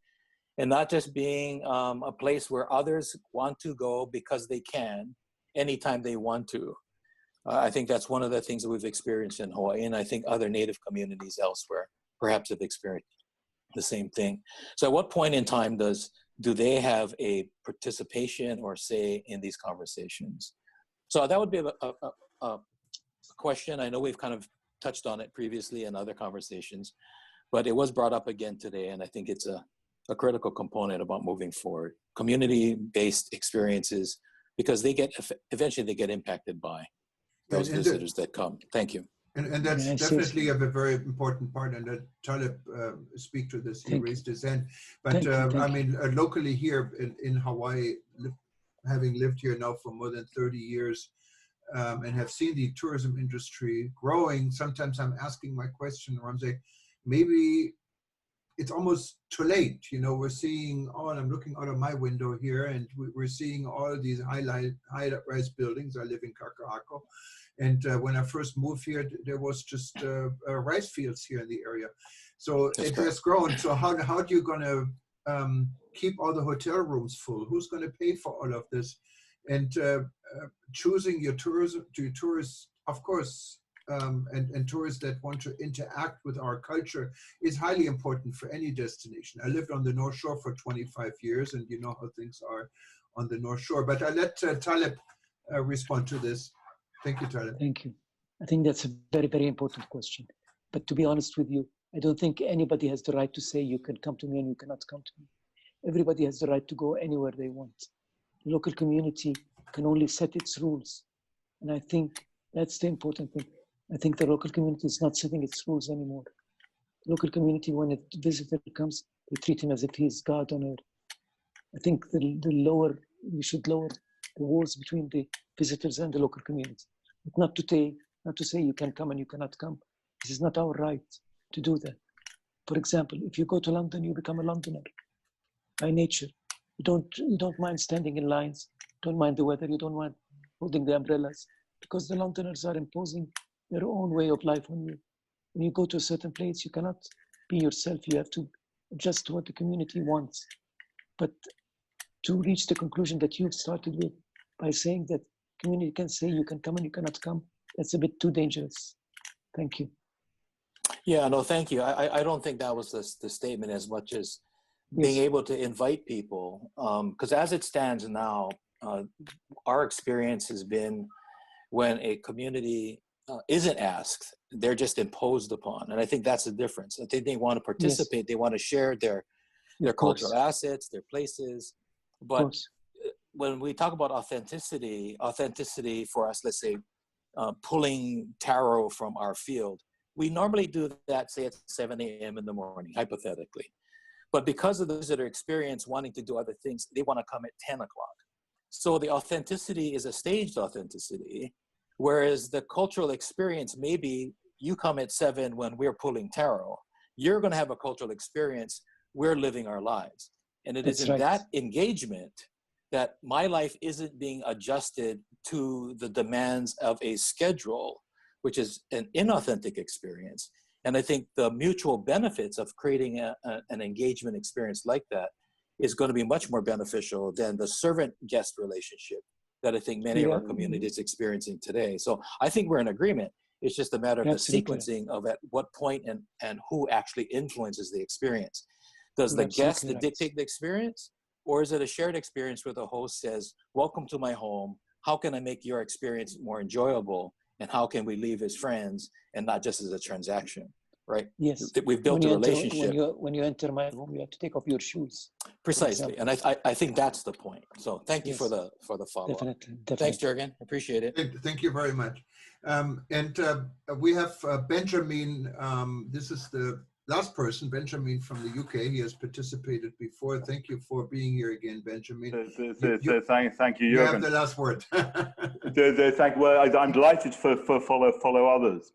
and not just being a place where others want to go because they can, anytime they want to. I think that's one of the things that we've experienced in Hawaii, and I think other Native communities elsewhere perhaps have experienced the same thing. So at what point in time do they have a participation or say in these conversations? So that would be a question. I know we've kind of touched on it previously in other conversations, but it was brought up again today, and I think it's a critical component about moving forward. Community-based experiences, because they get, eventually they get impacted by those visitors that come. Thank you. And that's definitely a very important part, and that Taleb speak to this. He raised his hand. But I mean, locally here in Hawaii, having lived here now for more than 30 years, and have seen the tourism industry growing, sometimes I'm asking my question, Ramsey, maybe it's almost too late. You know, we're seeing I'm looking out of my window here, and we're seeing all these high-rise buildings. I live in Kaka'ako. And when I first moved here, there was just rice fields here in the area. So it has grown. So how are you going to keep all the hotel rooms full? Who's going to pay for all of this? And choosing your tourists, of course, and tourists that want to interact with our culture is highly important for any destination. I lived on the North Shore for 25 years, and you know how things are on the North Shore. But I let Taleb respond to this. Thank you, Tyler. Thank you. I think that's a very, very important question. But to be honest with you, I don't think anybody has the right to say you can come to me and you cannot come to me. Everybody has the right to go anywhere they want. The local community can only set its rules. And I think that's the important thing. I think the local community is not setting its rules anymore. The local community, when a visitor comes, they treat him as if he is God on earth. I think we should lower the walls between the visitors and the local community. But not to say you can come and you cannot come. This is not our right to do that. For example, if you go to London, you become a Londoner by nature. You don't mind standing in lines, don't mind the weather, you don't mind holding the umbrellas, because the Londoners are imposing their own way of life on you. When you go to a certain place, you cannot be yourself. You have to adjust to what the community wants. But to reach the conclusion that you've started with by saying that community can say you can come and you cannot come, that's a bit too dangerous. Thank you. Yeah, no, thank you. I don't think that was the statement as much as being able to invite people. Because as it stands now, our experience has been when a community isn't asked, they're just imposed upon. And I think that's the difference. I think they want to participate, they want to share their cultural assets, their places. But when we talk about authenticity for us, let's say, pulling taro from our field, we normally do that, say at 7 a.m. in the morning, hypothetically. But because of the visitor experience wanting to do other things, they want to come at 10 o'clock. So the authenticity is a staged authenticity, whereas the cultural experience, maybe you come at 7 when we're pulling taro. You're going to have a cultural experience, we're living our lives. And it is in that engagement that my life isn't being adjusted to the demands of a schedule, which is an inauthentic experience. And I think the mutual benefits of creating an engagement experience like that is going to be much more beneficial than the servant-guest relationship that I think many of our communities are experiencing today. So I think we're in agreement. It's just a matter of the sequencing of at what point and who actually influences the experience. Does the guest dictate the experience? Or is it a shared experience where the host says, welcome to my home, how can I make your experience more enjoyable? And how can we leave as friends and not just as a transaction, right? Yes. We've built a relationship. When you enter my home, you have to take off your shoes. Precisely, and I think that's the point. So thank you for the follow-up. Definitely. Thanks, Juergen. Appreciate it. Thank you very much. And we have Benjamin. This is the last person, Benjamin from the UK. He has participated before. Thank you for being here again, Benjamin. Thank you, Juergen. You have the last word. Thank you. Well, I'm delighted for follow others.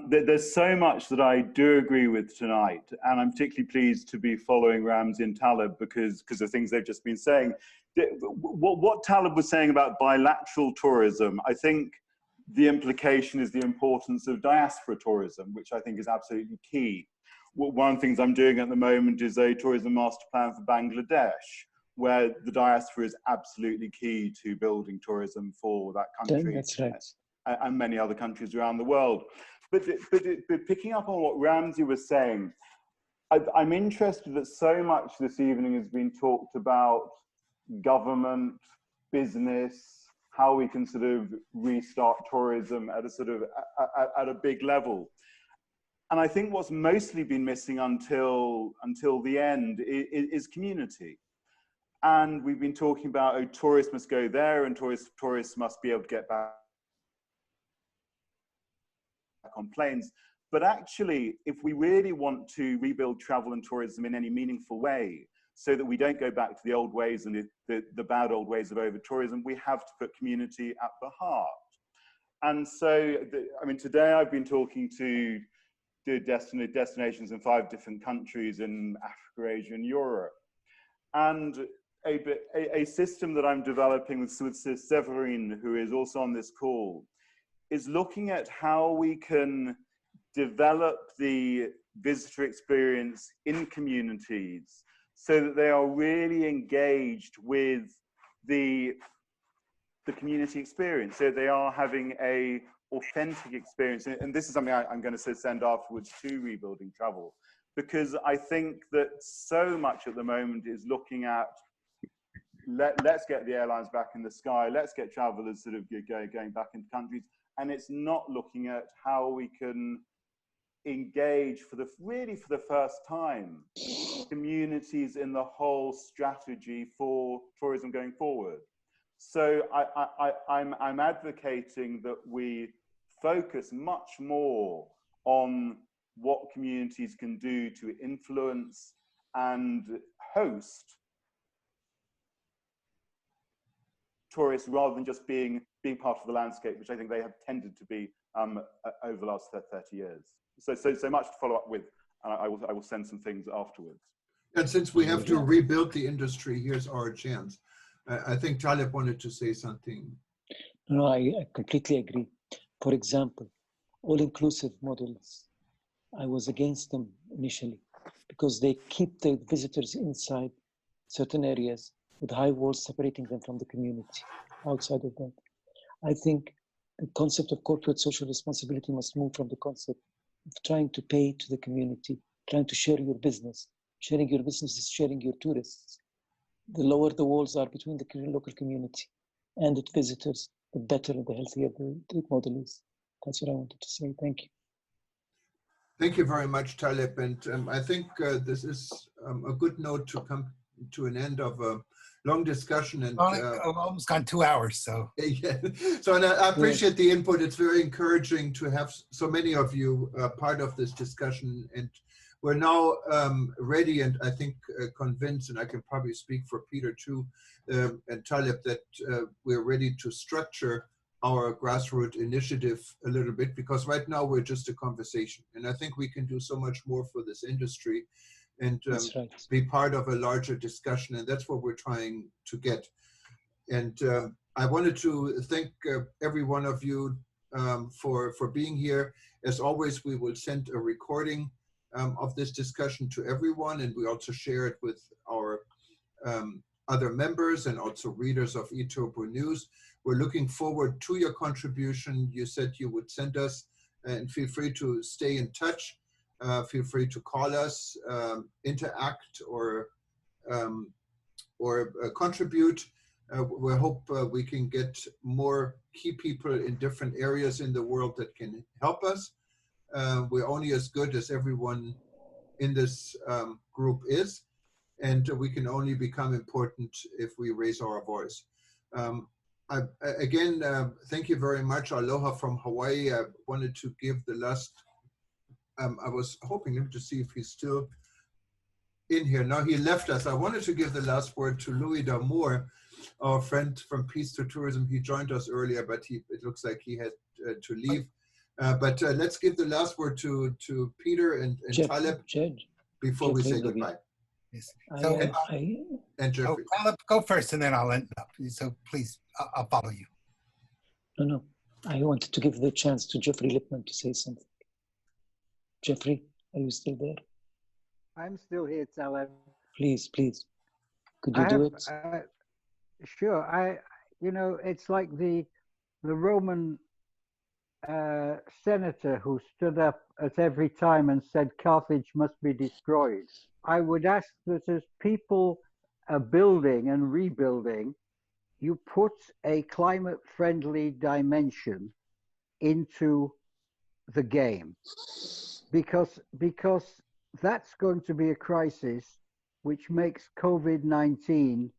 There's so much that I do agree with tonight, and I'm particularly pleased to be following Ramsey and Taleb because of things they've just been saying. What Taleb was saying about bilateral tourism, I think the implication is the importance of diaspora tourism, which I think is absolutely key. One of the things I'm doing at the moment is a tourism master plan for Bangladesh, where the diaspora is absolutely key to building tourism for that country. That's right. And many other countries around the world. But picking up on what Ramsey was saying, I'm interested that so much this evening has been talked about government, business, how we can sort of restart tourism at a sort of at a big level. And I think what's mostly been missing until the end is community. And we've been talking about, oh, tourists must go there and tourists must be able to get back on planes. But actually, if we really want to rebuild travel and tourism in any meaningful way, so that we don't go back to the old ways and the bad old ways of over-tourism, we have to put community at the heart. And so, I mean, today I've been talking to destinations in 5 different countries in Africa, Asia, and Europe. And a system that I'm developing with Severin, who is also on this call, is looking at how we can develop the visitor experience in communities so that they are really engaged with the community experience, so they are having a authentic experience. And this is something I'm going to send afterwards to Rebuilding Travel, because I think that so much at the moment is looking at, let's get the airlines back in the sky, let's get travelers sort of going back into countries, and it's not looking at how we can engage for the first time communities in the whole strategy for tourism going forward. So I'm advocating that we focus much more on what communities can do to influence and host tourists rather than just being part of the landscape, which I think they have tended to be over the last 30 years. So much to follow up with, and I will send some things afterwards. And since we have to rebuild the industry, here's our chance. I think Taleb wanted to say something. No, I completely agree. For example, all-inclusive models, I was against them initially because they keep the visitors inside certain areas with high walls separating them from the community. Outside of that, I think the concept of corporate social responsibility must move from the concept of trying to pay to the community, trying to share your business. Sharing your business is sharing your tourists. The lower the walls are between the local community and its visitors, the better and the healthier the model is. That's what I wanted to say. Thank you. Thank you very much, Taleb. And I think this is a good note to come to an end of a long discussion. And almost gone 2 hours, so. Yeah. So and I appreciate the input. It's very encouraging to have so many of you part of this discussion. And we're now ready and I think convinced, and I can probably speak for Peter too, and Taleb, that we're ready to structure our grassroots initiative a little bit, because right now we're just a conversation. And I think we can do so much more for this industry and be part of a larger discussion. And that's what we're trying to get. And I wanted to thank every one of you for being here. As always, we will send a recording of this discussion to everyone, and we also share it with our other members and also readers of eTurbo News. We're looking forward to your contribution. You said you would send us, and feel free to stay in touch. Feel free to call us, interact, or contribute. We hope we can get more key people in different areas in the world that can help us. We're only as good as everyone in this group is, and we can only become important if we raise our voice. Again, thank you very much. Aloha from Hawaii. I wanted to give the last, I was hoping him to see if he's still in here. Now he left us. I wanted to give the last word to Louis D'Amour, our friend from Peace to Tourism. He joined us earlier, but it looks like he had to leave. But let's give the last word to Peter and Taleb before we say goodbye. Yes. So, and Jeffrey. Taleb, go first, and then I'll end up. So please, I'll follow you. No. I wanted to give the chance to Jeffrey Lippman to say something. Jeffrey, are you still there? I'm still here, Taleb. Please. Could you do it? Sure. You know, it's like the Roman senator who stood up at every time and said Carthage must be destroyed. I would ask that as people are building and rebuilding, you put a climate-friendly dimension into the game. because that's going to be a crisis which makes COVID-19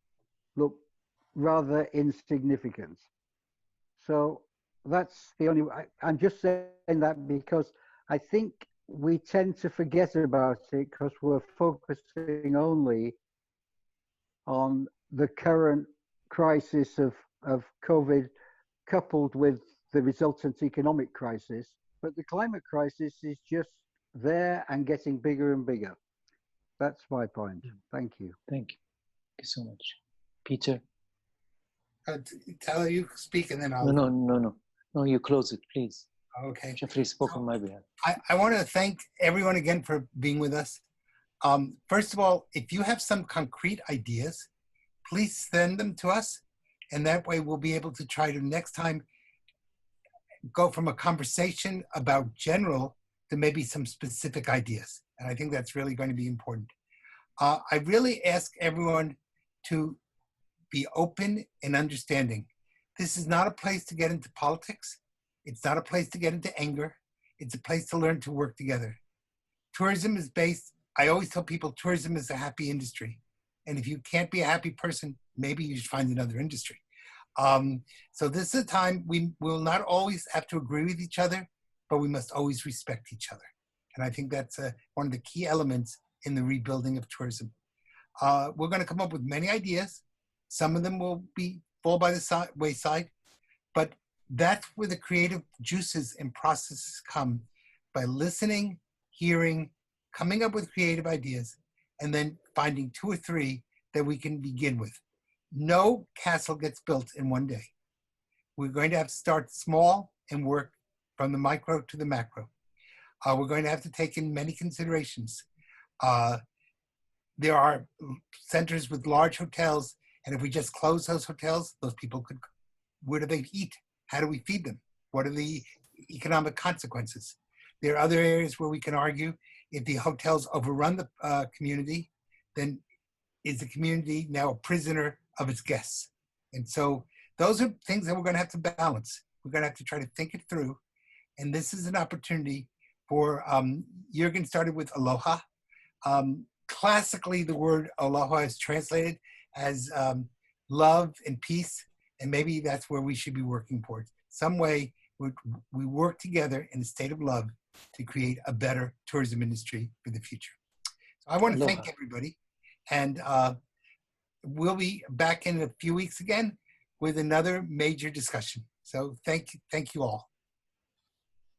look rather insignificant. So that's the only, I'm just saying that because I think we tend to forget about it because we're focusing only on the current crisis of COVID coupled with the resultant economic crisis. But the climate crisis is just there and getting bigger and bigger. That's my point. Thank you. Thank you so much. Peter? Tallow, you speak and then I'll... No, you close it, please. Okay. Jeffrey spoke on my behalf. I want to thank everyone again for being with us. First of all, if you have some concrete ideas, please send them to us. And that way we'll be able to try to next time go from a conversation about general to maybe some specific ideas. And I think that's really going to be important. I really ask everyone to be open and understanding. This is not a place to get into politics. It's not a place to get into anger. It's a place to learn to work together. Tourism is based, I always tell people tourism is a happy industry. And if you can't be a happy person, maybe you should find another industry. So this is a time we will not always have to agree with each other, but we must always respect each other. And I think that's one of the key elements in the rebuilding of tourism. We're going to come up with many ideas. Some of them will fall by the wayside, but that's where the creative juices and processes come, by listening, hearing, coming up with creative ideas, and then finding 2 or 3 that we can begin with. No castle gets built in one day. We're going to have to start small and work from the micro to the macro. We're going to have to take in many considerations. There are centers with large hotels, and if we just close those hotels, those people could, where do they eat? How do we feed them? What are the economic consequences? There are other areas where we can argue if the hotels overrun the community, then is the community now a prisoner of its guests? And so those are things that we're going to have to balance. We're going to have to try to think it through. And this is an opportunity for, Juergen started with aloha. Classically, the word aloha is translated as love and peace. And maybe that's where we should be working towards. Some way we work together in a state of love to create a better tourism industry for the future. So I want to thank everybody. And we'll be back in a few weeks again with another major discussion. So thank you all.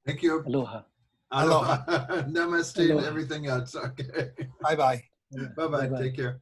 Thank you. Aloha. Aloha. Namaste and everything else. Okay. Bye-bye. Bye-bye. Take care.